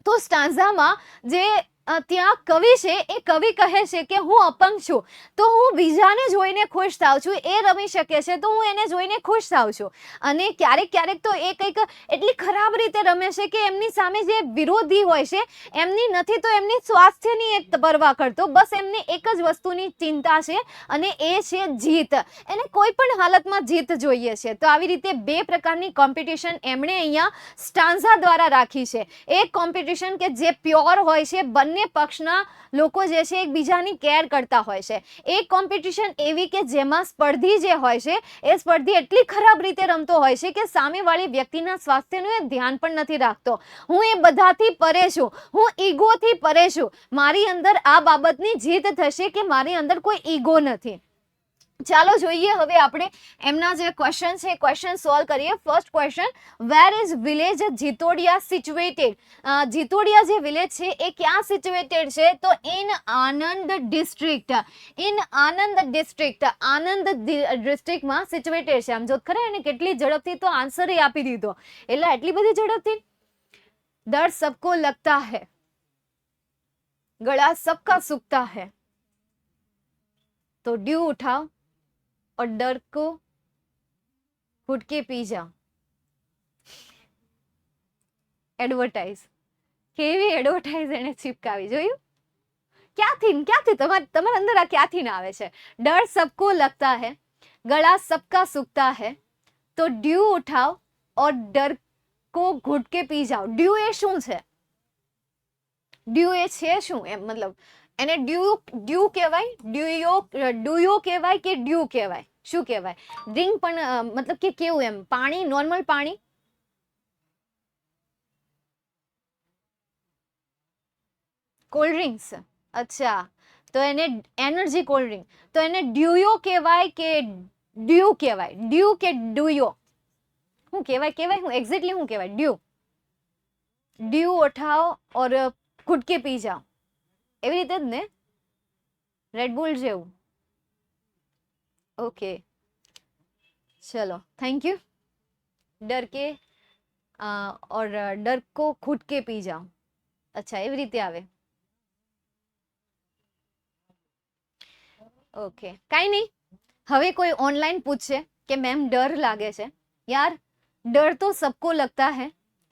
તો સ્ટાન્ઝામાં જે ત્યાં કવિ છે, એ કવિ કહે છે કે હું અપંગ છું, તો હું બીજાને જોઈને ખુશ થાઉં છું, એ રમી શકે છે તો હું એને જોઈને ખુશ થાઉં છું. અને ક્યારેક તો એ કંઈક એટલી ખરાબ રીતે રમે છે કે એમની સામે જે વિરોધી હોય છે એમની નથી તો એમની સ્વાસ્થ્યની એ પરવા કરતો, બસ એમને એક જ વસ્તુની ચિંતા છે, અને એ છે જીત. એને કોઈ પણ હાલતમાં જીત જોઈએ છે. તો આવી રીતે બે પ્રકારની કોમ્પિટિશન એમણે અહીંયા સ્ટાન્ઝા દ્વારા રાખી છે. એક કોમ્પિટિશન કે જે પ્યોર હોય છે, બંને પક્ષના લોકો જે છે એકબીજાની કેર કરતા હોય છે. એક કોમ્પિટિશન એવી કે જેમાં સ્પર્ધી જે હોય છે એ સ્પર્ધી એટલી ખરાબ રીતે રમતો હોય છે કે સામેવાળી વ્યક્તિના સ્વાસ્થ્યનું એ ધ્યાન પણ નથી રાખતો. હું એ બધાથી પરે છું, હું ઈગોથી પરે છું, મારી અંદર આ બાબતની જીત થશે કે મારી અંદર કોઈ ઈગો નથી. ચાલો જોઈએ હવે આપણે એમના જે ક્વેશ્ચન છે ક્વેશ્ચન સોલ્વ કરીએ. First question, where is village Jitodiya situated? Jitodiya જે વિલેજ છે એ ક્યાં સિચ્યુએટેડ છે? તો in Anand district. In Anand district, Anand ડિસ્ટ્રિક્ટમાં સિચ્યુએટેડ છે. આમ જો ખરા એને કેટલી ઝડપથી તો આન્સર આપી દીધો, એટલે એટલી બધી ઝડપથી. ડર સબકો લગતા હૈ, ગળા સબકા सूखता है, तो ड्यू उठाओ और डर को घुट के पी जाओ. એડવર્ટાઇઝ, કેવી એડવર્ટાઇઝ એને ચીપકાવી, જોયું? ક્યાંથી તમારા અંદર આ ક્યાંથી ના આવે છે? ડર સબકો લગતા હૈ, ગળા સબકા सूखता है, तो ड्यू उठाओ और डर को घुट के पी जाओ. ડ્યુ એ શું છે? ડ્યુ એ છે શું એમ, મતલબ એને ડ્યુ કહેવાય, ડ્યુયો કહેવાય કે ડ્યુ કહેવાય, શું કહેવાય? ડ્રિંક પણ મતલબ કે કેવું એમ, પાણી, નોર્મલ પાણી, કોલ્ડ ડ્રિંક્સ. અચ્છા, તો એને એનર્જી કોલ્ડ ડ્રિંક, તો એને ડ્યુયો કહેવાય કે ડ્યુ કહેવાય? ડ્યુ કે ડુયો, શું કહેવાય? હું એક્ઝેક્ટલી શું કહેવાય? ડ્યુ ઉઠાઓ ઓર ઘુટ કે પી જાઓ, એવી રીતે જ ને? રેડબુલ જેવું. ઓકે, ચલો, થેન્ક યુ. ડર કે और डर को घुट के पी जाओ. અચ્છા એવી રીતે આવે. ઓકે કાંઈ નહીં. હવે કોઈ ઓનલાઈન પૂછશે કે મેમ ડર લાગે છે. યાર डर तो सबको लगता है,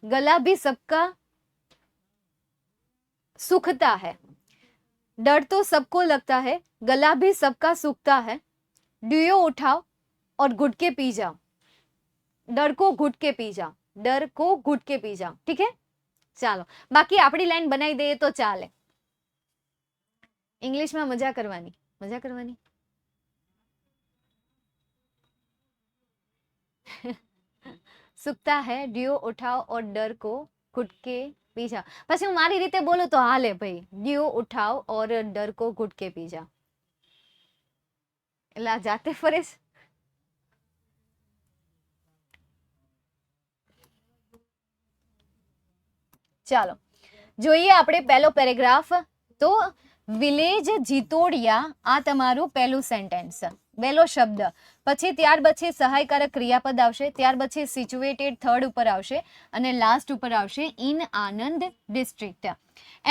गला भी सबका सूखता है. डर तो सबको लगता है, गला भी सबका सूखता है. डियो उठाओ और घुट के पी जाओ. डर को घुट के पी जाओ. डर को घुट के पी जाओ. ठीक है, ચાલો બાકી આપણી લાઈન બનાવી દઈએ તો ચાલે. ઇંગ્લિશમાં મજા કરવાની, મજા કરવાની. सूखता है, डियो उठाओ और डर को घुट के पी जाओ. પછી હું મારી રીતે બોલું તો હાલે ભાઈ. डियो उठाओ और डर को घुट के पी जाओ. એટલે આ જાતે ફરે છે. ચાલો જોઈએ આપણે પહેલો પેરેગ્રાફ. તો વિલેજ જીતોડિયા, આ તમારું પહેલું સેન્ટેન્સ, પહેલો શબ્દ. પછી ત્યાર પછી સહાયકારક ક્રિયાપદ આવશે, ત્યાર પછી સિચ્યુએટેડ થર્ડ ઉપર આવશે અને લાસ્ટ ઉપર આવશે ઇન આનંદ ડિસ્ટ્રિક્ટ.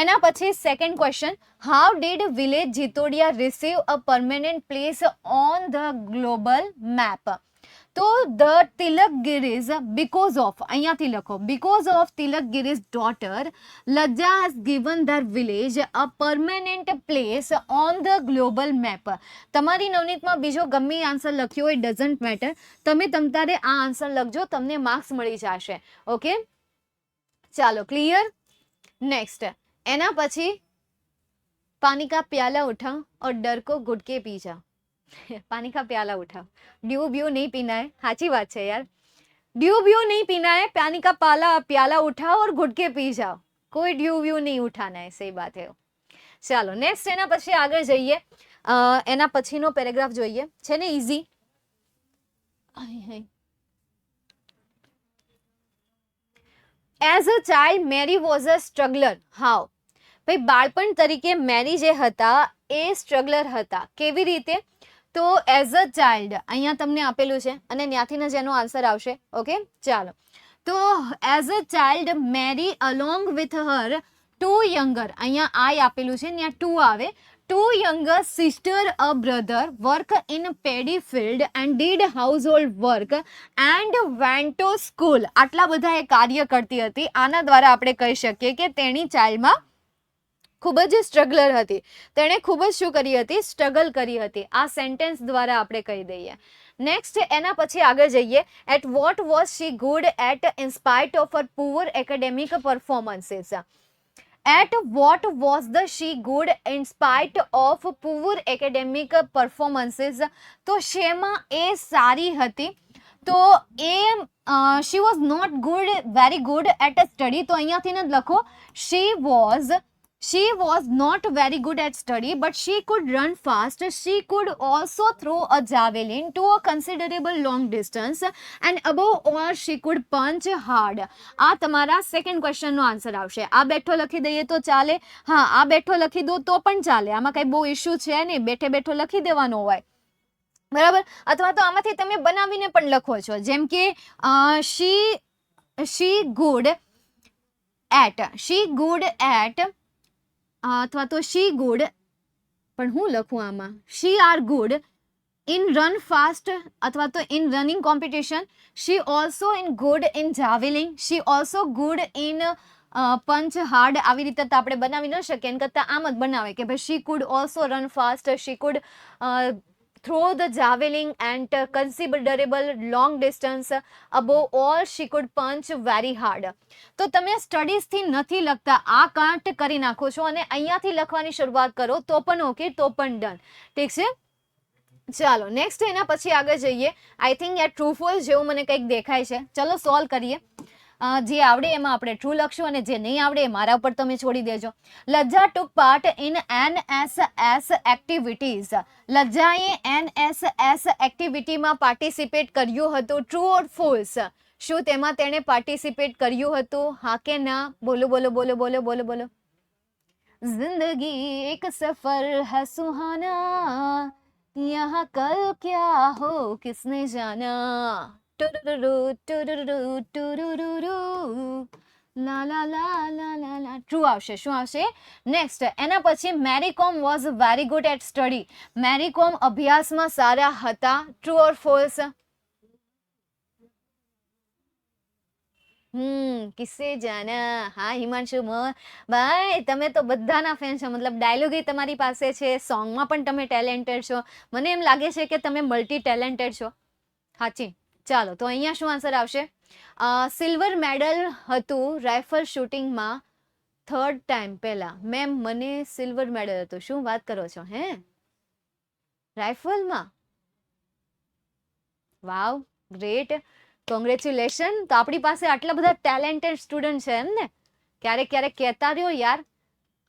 એના પછી second question, how did village Jitodiya receive a permanent place on the global map? તો ધ તિલકગીરીઝ બીકોઝ ઓફ, અહીંયાથી લખો, because of Tilakgiri's daughter Lajja has given her village a permanent place on the global map. તમારી નવનીતમાં બીજો ગમે answer લખ્યો હોય doesn't matter, તમે તમતારે આ આન્સર લખજો, તમને માર્ક્સ મળી જશે. ઓકે ચાલો ક્લિયર. નેક્સ્ટ એના પછી પાણી કા પ્યાલા ઉઠાओ और डर को घुट के पी जाओ. पानी का प्याला उठाओ. ड्यू ब्यू नहीं पीना है. साची बात है यार, ड्यू ब्यू नहीं पीना है, पानी का प्याला उठाओ और घुट के पी जाओ. कोई ड्यू ब्यू नहीं उठाना है. सही बात है. ચાલો નેક્સ્ટ એના પછી આગળ જઈએ. એના પછીનો પેરેગ્રાફ જોઈએ, છે ને easy. As a child Mary was a struggler. How? ભાઈ બાળપણ તરીકે મેરી જે હતા એ સ્ટ્રગલર હતા. કેવી રીતે? તો એઝ અ ચાઇલ્ડ અહીંયા તમને આપેલું છે અને ત્યાંથી જ એનો આન્સર આવશે. ઓકે ચાલો. તો as a child Mary along with her two younger, અહીંયા આઈ આપેલું છે, ત્યાં ટુ આવે, two younger sister a brother work in paddy field and did household work and went to school. આટલા બધા એ કાર્ય કરતી હતી. આના દ્વારા આપણે કહી શકીએ કે તેની ચાઇલ્ડમાં ખૂબ જ સ્ટ્રગલર હતી. તેણે ખૂબ જ શું કરી હતી? સ્ટ્રગલ કરી હતી. આ સેન્ટેન્સ દ્વારા આપણે કહી દઈએ. નેક્સ્ટ એના પછી આગળ જઈએ. At what was she good at in spite of her poor academic performances? At what was the she good in spite of poor academic performances? તો શેમાં એ સારી હતી? તો એ she was not good, very good at a study. તો અહીંયાથી જ લખો, She was not very good at study, but she could run fast. She could also throw a javelin to a considerable long distance, and above all, she could punch hard. આ તમારા second ક્વેશ્ચનનો answer આવશે. આ બેઠો લખી દઈએ તો ચાલે? હા, આ બેઠો લખી દો તો પણ ચાલે. આમાં કઈ બહુ ઇશ્યુ છે નહીં, બેઠે બેઠો લખી દેવાનો હોય, બરાબર. અથવા તો આમાંથી તમે બનાવીને પણ લખો છો, જેમ કે she good at અથવા તો શી ગુડ, પણ હું લખું આમાં? She are good in run fast અથવા તો in running competition. She also in good in javelin. She also good in punch hard. આવી રીતે તો આપણે બનાવી ન શકીએ, એના કરતાં આમ જ બનાવે કે ભાઈ she could also run fast, she could throw the javelin and considerable long distance, above all she could punch very hard. તો તમે સ્ટડીઝથી નથી લખતા, આ કાંટ કરી નાખો છો અને અહીંયાથી લખવાની શરૂઆત કરો તો પણ ઓકે, તો પણ ડન. ઠીક છે, ચાલો નેક્સ્ટ એના પછી આગળ જઈએ. આઈ થિંક યાર ટ્રુ ફોલ્સ જેવું મને કંઈક દેખાય છે. ચલો સોલ્વ કરીએ. જે આવડે એમાં આપણે ટ્રુ લખશું અને જે નહીં આવડે એ મારા ઉપર તમે છોડી દેજો. Lajja took part in NSS activities. લજ્જાએ NSS એક્ટિવિટીમાં પાર્ટિસિપેટ કર્યું હતું. True or false? શું તેમાં તેણે પાર્ટિસિપેટ કર્યું હતું? હા કે ના? બોલો બોલો બોલો બોલો બોલો બોલો. जिंदगी एक सफर है सुहाना, यहाँ कल क्या हो किसने जाना. ટુરુરુરુ, ટુરુરુરુ, ટુરુરુરુ. લા લા લા લા લા લા. ટ્રુ આવશે. શું આવશે નેક્સ્ટ? એના પછી Mary Kom was very good at study. Mary Kom અભ્યાસમાં સારા હતા. True or false? કિસ્સે જાના. હા હિમાંશુ ભાઈ, તમે તો બધાના ફેન છો. મતલબ ડાયલોગ તમારી પાસે છે, સોંગમાં પણ તમે ટેલેન્ટેડ છો. મને એમ લાગે છે કે તમે મલ્ટી ટેલેન્ટેડ છો. સાચી. ચાલો, તો અહીંયા શું આન્સર આવશે? સિલ્વર મેડલ હતું રાઇફલ શૂટિંગમાં 3rd ટાઈમ પહેલા. મેમ મને સિલ્વર મેડલ હતું. શું વાત કરો છો? હે, રાઇફલમાં? વાવ, ગ્રેટ, કોંગ્રેચ્યુલેશન. તો આપણી પાસે આટલા બધા ટેલેન્ટેડ સ્ટુડન્ટ છે એમ ને? ક્યારેક ક્યારેક કહેતા રહ્યો યાર,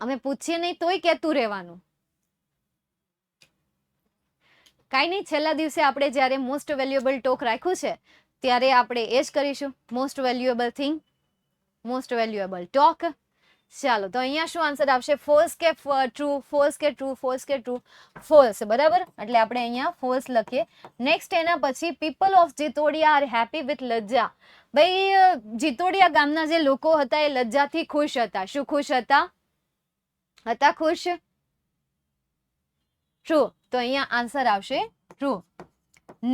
અમે પૂછીએ નહીં તોય કહેતું રહેવાનું. કાંઈ નહીં, છેલ્લા દિવસે આપણે જ્યારે મોસ્ટ વેલ્યુએબલ ટોક રાખ્યું છે ત્યારે આપણે એ જ કરીશું. Most valuable thing, most valuable talk. ચાલો, તો અહીંયા શું આન્સર આવશે? ફોલ્સ કે ટ્રુ? ફોલ્સ કે ટ્રુ? ફોલ્સ કે ટ્રુ? ફોલ્સ. બરાબર, એટલે આપણે અહીંયા ફોલ્સ લખીએ. નેક્સ્ટ એના પછી people of Jitodiya are happy with Lajja. ભાઈ, જીતોડિયા ગામના જે લોકો હતા એ લજ્જાથી ખુશ હતા. શું ખુશ હતા? હતા ખુશ? ટ્રુ. તો અહીંયા આન્સર આવશે ટ્રુ.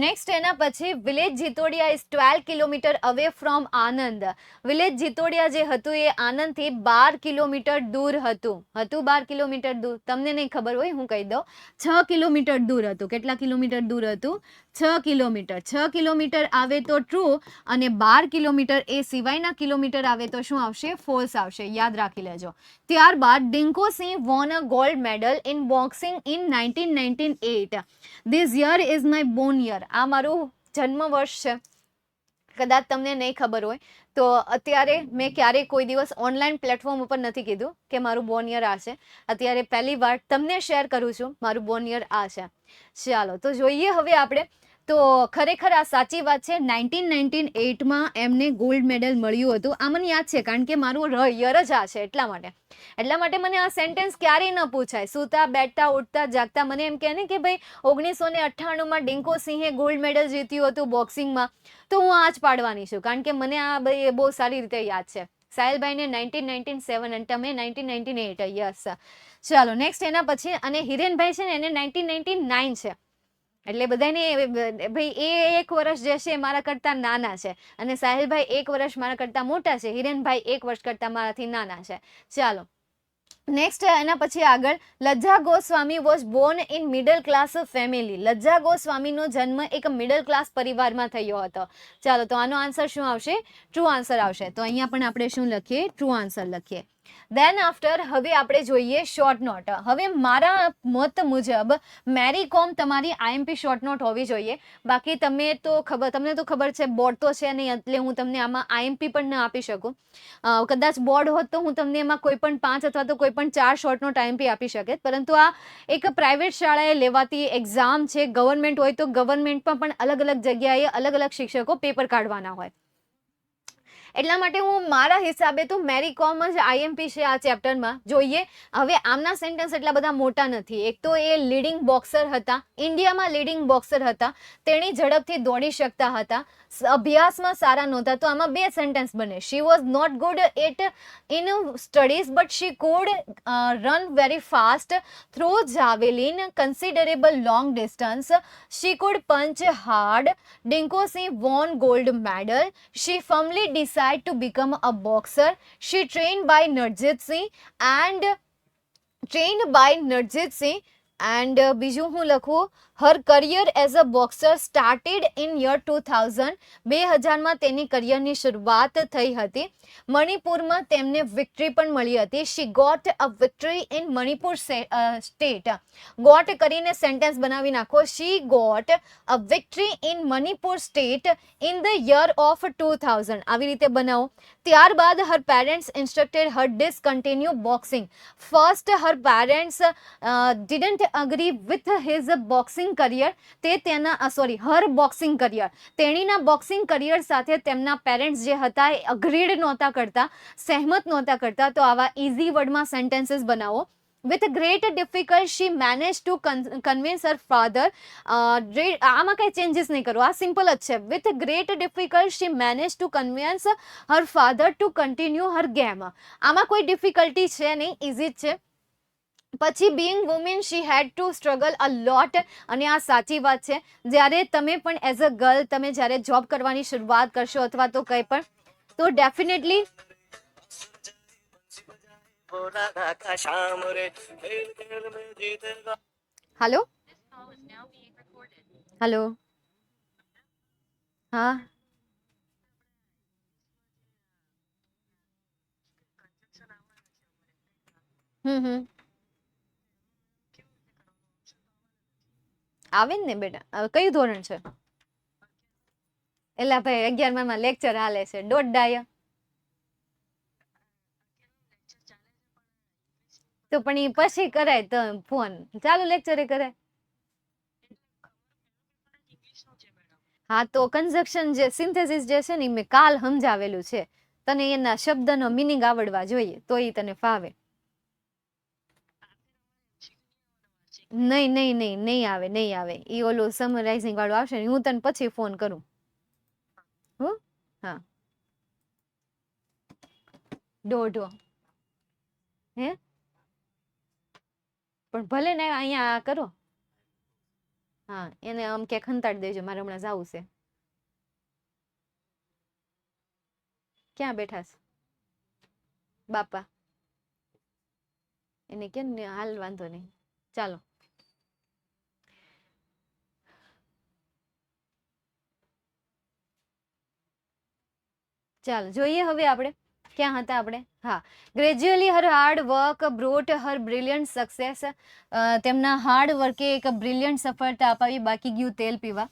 નેક્સ્ટ એના પછી village Jitodiya is 12 kilometre away from Anand. Village Jitodiya જે હતું એ આનંદથી 12 કિલોમીટર દૂર હતું. 12 કિલોમીટર દૂર? તમને નહીં ખબર હોય, હું કહી દઉં. 6 કિલોમીટર દૂર હતું. કેટલા કિલોમીટર દૂર હતું? 6 કિલોમીટર. 6 કિલોમીટર આવે તો ટ્રુ, અને 12 કિલોમીટર એ સિવાયના કિલોમીટર આવે તો શું આવશે? ફોલ્સ આવશે. યાદ રાખી લેજો. ત્યારબાદ Dinko Singh won a gold medal in boxing in 1998. This year is my born year. આ મારું જન્મ વર્ષ છે. કદાચ તમને નહીં ખબર હોય તો અત્યારે મેં ક્યારેય કોઈ દિવસ ઓનલાઈન પ્લેટફોર્મ ઉપર નથી કીધું કે મારું બોર્ન યર આ છે. અત્યારે પહેલી વાર તમને શેર કરું છું મારું બોર્ન યર આ છે. ચાલો, તો જોઈએ હવે આપણે. તો ખરેખર આ સાચી વાત છે. 1998માં એમને ગોલ્ડ મેડલ મળ્યું હતું. આ મને યાદ છે કારણ કે મારું યર જ આ છે. એટલા માટે મને આ સેન્ટેન્સ ક્યારેય ન પૂછાય. સૂતા બેઠતા ઉઠતા જાગતા મને એમ કહે ને કે ભાઈ 1998માં ડિંકો સિંહે ગોલ્ડ મેડલ જીત્યું હતું બોક્સિંગમાં, તો હું આ જ પાડવાની છું કારણ કે મને આ બહુ સારી રીતે યાદ છે. સાહિલભાઈને 1997 અને તમે 1998. યસ. ચાલો, નેક્સ્ટ એના પછી, અને હિરેનભાઈ છે ને એને 1999 છે. એટલે બધાને ભાઈ એ 1 વર્ષ જે છે મારા કરતા નાના છે, અને સાહિલભાઈ 1 વર્ષ મારા કરતા મોટા છે. હિરેનભાઈ 1 વર્ષ કરતા મારાથી નાના છે. ચાલો, નેક્સ્ટ એના પછી આગળ, Lajja Goswami was born in middle class family. Lajja ગોસ્વામીનો જન્મ એક મિડલ ક્લાસ પરિવારમાં થયો હતો. ચાલો, તો આનો આન્સર શું આવશે? ટ્રુ આન્સર આવશે. તો અહીંયા પણ આપણે શું લખીએ? ટ્રુ આન્સર લખીએ. દેન આફ્ટર હવે આપણે જોઈએ શોર્ટ નોટ. હવે મારા મત મુજબ મેરી કોમ તમારી આઈએમપી શોર્ટ નોટ હોવી જોઈએ. બાકી તમને તો ખબર છે બોર્ડ તો છે નહીં, એટલે હું તમને આમાં આઈએમપી પણ ન આપી શકું. કદાચ બોર્ડ હોત તો હું તમને એમાં કોઈ પણ 5 અથવા તો કોઈ પણ 4 શોર્ટ નોટ આઈએમપી આપી શકે. પરંતુ આ એક પ્રાઇવેટ શાળાએ લેવાતી એક્ઝામ છે. ગવર્મેન્ટ હોય તો ગવર્મેન્ટમાં પણ અલગ અલગ જગ્યાએ અલગ અલગ શિક્ષકો પેપર કાઢવાના હોય. એટલા માટે હું મારા હિસાબે તો મેરી કોમ જ આઈએમપી છે આ ચેપ્ટરમાં. જોઈએ હવે આમના સેન્ટેન્સ એટલા બધા મોટા નથી. એક તો એ લીડિંગ બોક્સર હતા, ઇન્ડિયામાં લીડિંગ બોક્સર હતા, તેણી ઝડપથી દોડી શકતા હતા, અભ્યાસમાં સારા નહોતા. તો આમાં 2 સેન્ટેન્સ બને. She was not good at in studies but she could run very fast throw javelin considerable long distance. She could punch hard. Dinko Singh won gold medal. She firmly decided to become a boxer. She trained by Narjit Singh and બીજું હું લખું, her career as a boxer started in year 2000. 2000માં તેની કરિયરની શરૂઆત થઈ હતી. મણિપુરમાં તેમને victory પણ મળી હતી. she got a victory in Manipur state. Got કરીને સેન્ટેન્સ બનાવી નાખો. she got a victory in Manipur state in the year of 2000. આવી રીતે બનાવો. ત્યારબાદ her parents instructed her discontinue boxing. First her parents didn't agree with his boxing career. her boxing career. તેણીના boxing career સાથે તેમના parents જે હતા એ agreed નહોતા કરતા, સહેમત નહોતા કરતા. તો આવા ઇઝી વર્ડમાં સેન્ટેન્સીસ બનાવો. with great difficulty she managed to convince her father. આમાં કઈ ચેન્જીસ નહીં કરો, આ સિમ્પલ જ છે. with great difficulty she managed to convince her father to continue her game. આમાં કોઈ ડિફિકલ્ટી છે નહીં, ઇઝી જ છે. પછી being woman she had to struggle a lot. અને આ સાચી વાત છે. જ્યારે તમે પણ એઝ અ ગર્લ તમે જ્યારે જોબ કરવાની શરૂઆત કરશો અથવા તો કંઈ પણ, તો ડેફિનેટલી हेलो हेलो हाँ આવે ને બેટા. કયું ધોરણ છે? એલા ભાઈ 11મા લેક્ચર હાલે છે, દોઢ ડાય. તો પણ એ પછી કરાય તો ફોન ચાલુ લેક્ચરે કરાય. હા તો કન્જક્શન જે સિન્થેસિસ જે છે ને મેં કાલ સમજાવેલું છે. તને એના શબ્દનો મિનિંગ આવડવા જોઈએ તો એ તને ફાવે. નહીં નહીં નહીં નહીં આવે, નહીં આવે. એ ઓલું સમરાઇઝિંગ વાળું આવશે ને, હું તને પછી ફોન કરું. હા દોઢો હે પણ ભલે ને અહીંયા કરો. હા એને આમ કે ખંતાડી દેજો, મારે હમણાં જવું છે. ક્યાં બેઠા છે બાપા? એને કેમ ને હાલ વાંધો નહીં, ચાલો. ચાલો જોઈએ હવે આપણે ક્યાં હતા આપણે. હા, ગ્રેજ્યુઅલી હર હાર્ડ વર્ક બ્રોટ હર બ્રિલિયન્ટ સક્સેસ. તેમના હાર્ડ વર્કે એક બ્રિલિયન્ટ સફળતા અપાવી, બાકી ગયું તેલ પીવા.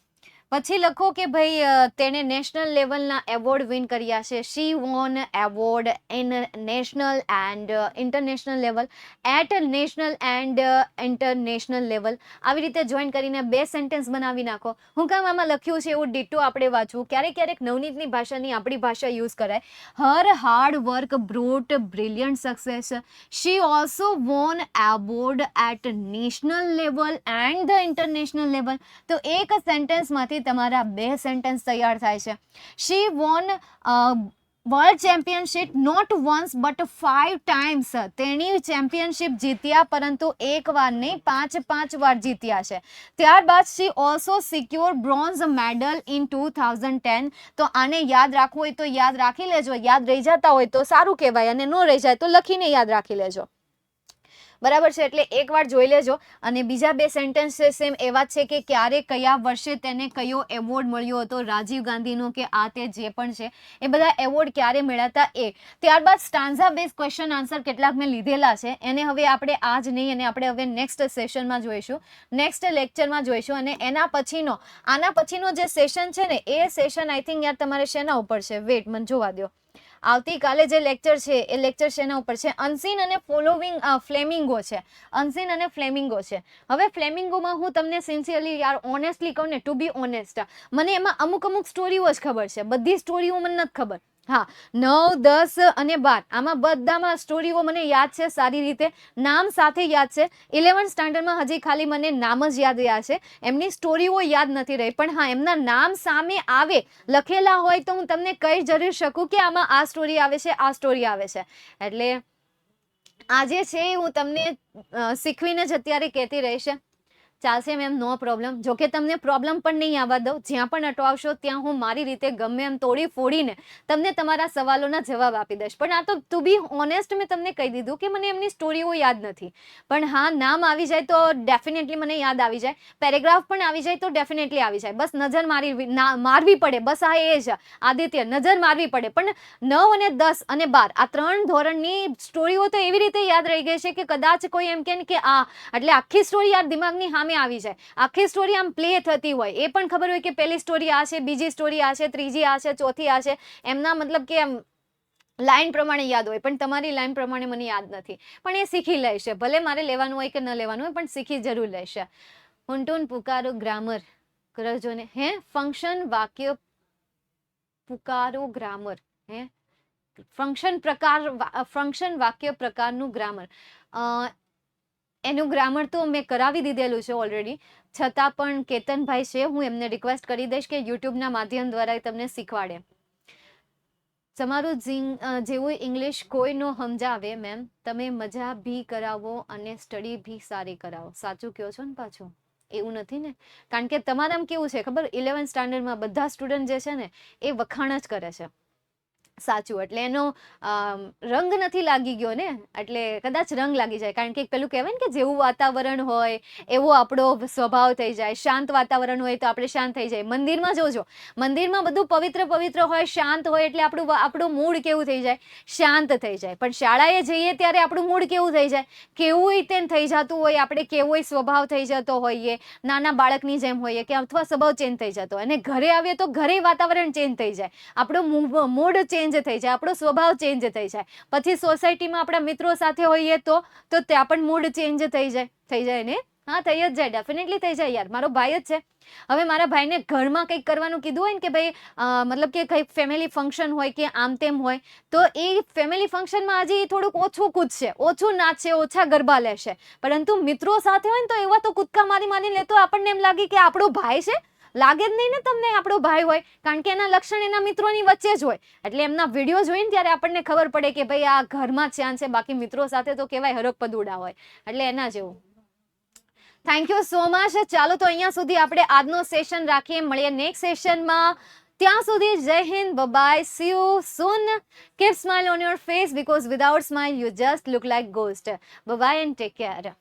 પછી લખો કે ભાઈ તેણે નેશનલ લેવલના એવોર્ડ વિન કર્યા છે. She won award in national and international level, at national and international level. આવી રીતે જોઈન કરીને બે સેન્ટેન્સ બનાવી નાખો. હું કામ આમાં લખ્યું છે એવું ડિટો આપણે વાંચવું. ક્યારેક ક્યારેક નવનીતની ભાષાની આપણી ભાષા યુઝ કરાય. Her hard work brought brilliant success. She also won award at national level and the international level. તો એક સેન્ટેન્સમાંથી તમારા બે સેન્ટેન્સ તૈયાર થાય છે. She won world championship not once but 5 times. તેણી ચેમ્પિયનશિપ જીત્યા પરંતુ એક વાર નહીં 5 વાર જીત્યા છે. ત્યારબાદ she also secure bronze medal in 2010. તો આને યાદ રાખવું હોય તો યાદ રાખી લેજો, યાદ રહી જતા હોય તો સારું કહેવાય, અને ન રહી જાય તો લખીને યાદ રાખી લેજો. બરાબર છે, એટલે એકવાર જોઈ લેજો. અને બીજા બે સેન્ટેન્સ સેમ એવા છે કે ક્યારે કયા વર્ષે તેને કયો એવોર્ડ મળ્યો હતો, રાજીવ ગાંધીનો કે આ તે જે પણ છે એ બધા એવોર્ડ ક્યારે મળ્યા એ. ત્યારબાદ સ્ટાન્ઝા બેઝ ક્વેશ્ચન આન્સર કેટલાક મેં લીધેલા છે, એને હવે આપણે આજ નહીં અને આપણે હવે નેક્સ્ટ સેશનમાં જોઈશું, નેક્સ્ટ લેક્ચરમાં જોઈશું. અને એના પછીનો આના પછીનો જે સેશન છે ને એ સેશન આઈ થિંક યાર તમારે શેના ઉપર છે, વેટ મને જોવા દો. આવતીકાલે જે લેક્ચર છે એ લેક્ચર શેના ઉપર છે? અનસીન અને ફોલોવિંગ ફ્લેમિંગો છે. અનસીન અને ફ્લેમિંગો છે. હવે ફ્લેમિંગોમાં હું તમને સિન્સિયરલી યાર ઓનેસ્ટલી કહું ને, ટુ બી ઓનેસ્ટ, મને એમાં અમુક સ્ટોરીઓ જ ખબર છે, બધી સ્ટોરીઓ મને નથી ખબર. હા 9, 10 અને 12 આમાં બધામાં સ્ટોરીઓ મને યાદ છે સારી રીતે, નામ સાથે યાદ છે. 11th સ્ટાન્ડર્ડમાં હજી ખાલી મને નામ જ યાદ રહ્યા છે, એમની સ્ટોરીઓ યાદ નથી રહી. પણ હા એમના નામ સામે આવે લખેલા હોય તો હું તમને કહી જરૂર શકું કે આમાં આ સ્ટોરી આવે છે, આ સ્ટોરી આવે છે. એટલે આજે છે હું તમને શીખવીને જ અત્યારે કહેતી રહીશ. ચાલશે મેમ, નો પ્રોબ્લેમ. જો કે તમને પ્રોબ્લેમ પણ નહીં આવવા દઉં. જ્યાં પણ અટવાવશો ત્યાં હું મારી રીતે ગમે એમ તોડી ફોડીને તમને તમારા સવાલોના જવાબ આપી દઈશ. પણ આ તો ટુ બી ઓનેસ્ટ મેં તમને કહી દીધું કે મને એમની સ્ટોરીઓ યાદ નથી. પણ હા નામ આવી જાય તો ડેફિનેટલી મને યાદ આવી જાય, પેરેગ્રાફ પણ આવી જાય તો ડેફિનેટલી આવી જાય. બસ નજર મારવી પડે, બસ આ એ જ આદિત્ય, નજર મારવી પડે. પણ 9 અને 10 અને 12 આ 3 ધોરણની સ્ટોરીઓ તો એવી રીતે યાદ રહી ગઈ છે કે કદાચ કોઈ એમ કે આ એટલે આખી સ્ટોરી યાર દિમાગની સામે આવી જાય. આખી સ્ટોરી આમ પ્લે થતી હોય, એ પણ ખબર હોય કે પહેલી સ્ટોરી આ છે, બીજી સ્ટોરી આ છે, ત્રીજી આ છે, ચોથી આ છે. એમના મતલબ કે લાઈન પ્રમાણે યાદ હોય, પણ તમારી લાઈન પ્રમાણે મને યાદ નથી. પણ એ શીખી લેશે, ભલે મારે લેવાનું હોય કે ન લેવાનું હોય, પણ શીખી જરૂર લેશે. હુંટુન પુકારો ગ્રામર કરજો ને, હે ફંક્શન વાક્ય પુકારો ગ્રામર, હે ફંક્શન વાક્ય પ્રકારનું ગ્રામર. એનું ગ્રામર તો મેં કરાવી દીધેલું છે ઓલરેડી, છતાં પણ કેતનભાઈ છે, હું એમને રિક્વેસ્ટ કરી દઈશ કે યુટ્યુબના માધ્યમ દ્વારા એ તમને શીખવાડે. તમારું જેવું ઇંગ્લિશ કોઈ નો સમજાવે મેમ, તમે મજા ભી કરાવો અને સ્ટડી ભી સારી કરાવો. સાચું કહો છો ને પાછું? એવું નથી ને, કારણ કે તમારામાં કેવું છે ખબર, 11th સ્ટાન્ડર્ડમાં બધા સ્ટુડન્ટ જે છે ને એ વખાણ જ કરે છે. સાચું, એટલે એનો રંગ નથી લાગી ગયો ને, એટલે કદાચ રંગ લાગી જાય, કારણ કે પેલું કહેવાય ને કે જેવું વાતાવરણ હોય એવો આપણો સ્વભાવ થઈ જાય. શાંત વાતાવરણ હોય તો આપણે શાંત થઈ જાય. મંદિરમાં જોજો, મંદિરમાં બધું પવિત્ર પવિત્ર હોય, શાંત હોય, એટલે આપણું મૂડ કેવું થઈ જાય, શાંત થઈ જાય. પણ શાળાએ જઈએ ત્યારે આપણું મૂડ કેવું થઈ જાય, કેવું તેમ થઈ જતું હોય, આપણે કેવો સ્વભાવ થઈ જતો હોઈએ, નાના બાળકની જેમ હોઈએ, કે અથવા સ્વભાવ ચેન્જ થઈ જતો હોય. અને ઘરે આવીએ તો ઘરે વાતાવરણ ચેન્જ થઈ જાય, આપણો મૂડ ચેન્જ થઈ જાય, આપણો સ્વભાવ ચેન્જ થઈ જાય. પછી સોસાયટીમાં આપણા મિત્રો સાથે હોઈએ તો ત્યાં પણ મૂડ ચેન્જ થઈ જાય ને. હા, થઈ જ જાય, ડેફિનેટલી થઈ જાય યાર, મારો ભાઈ જ છે. હવે મારા ભાઈને ઘરમાં કંઈક કરવાનું કીધું હોય ને કે ભાઈ મતલબ કે કંઈક ફેમિલી ફંક્શન હોય કે આમ તેમ હોય, તો એ ફેમિલી ફંક્શનમાં હજી થોડુંક ઓછું કૂદશે, ઓછું નાચશે, ઓછા ગરબા લેશે. પરંતુ મિત્રો સાથે હોય ને તો એવા તો કૂદકા મારી મારી લેતો આપણને એમ લાગે કે આપણો ભાઈ છે. લાગે જ નહીં ને તમને આપણો ભાઈ હોય, કારણ કે એના લક્ષણ એના મિત્રોની વચ્ચે જ હોય. એટલે એમના વિડીયો જોઈને ત્યારે આપણને ખબર પડે કે ભાઈ આ ઘરમાં ચાન છે, બાકી મિત્રો સાથે તો કેવાય હરક પદુડા હોય. એટલે એના જેવું. Thank you so much. ચાલો તો અહીંયા સુધી આપણે આજનો સેશન રાખીએ, મળીએ નેક્સ્ટ સેશનમાં. ત્યાં સુધી Jai Hind, bye, see you soon. Keep smile on your face because without smile you just look like ghost. Bye bye and take care.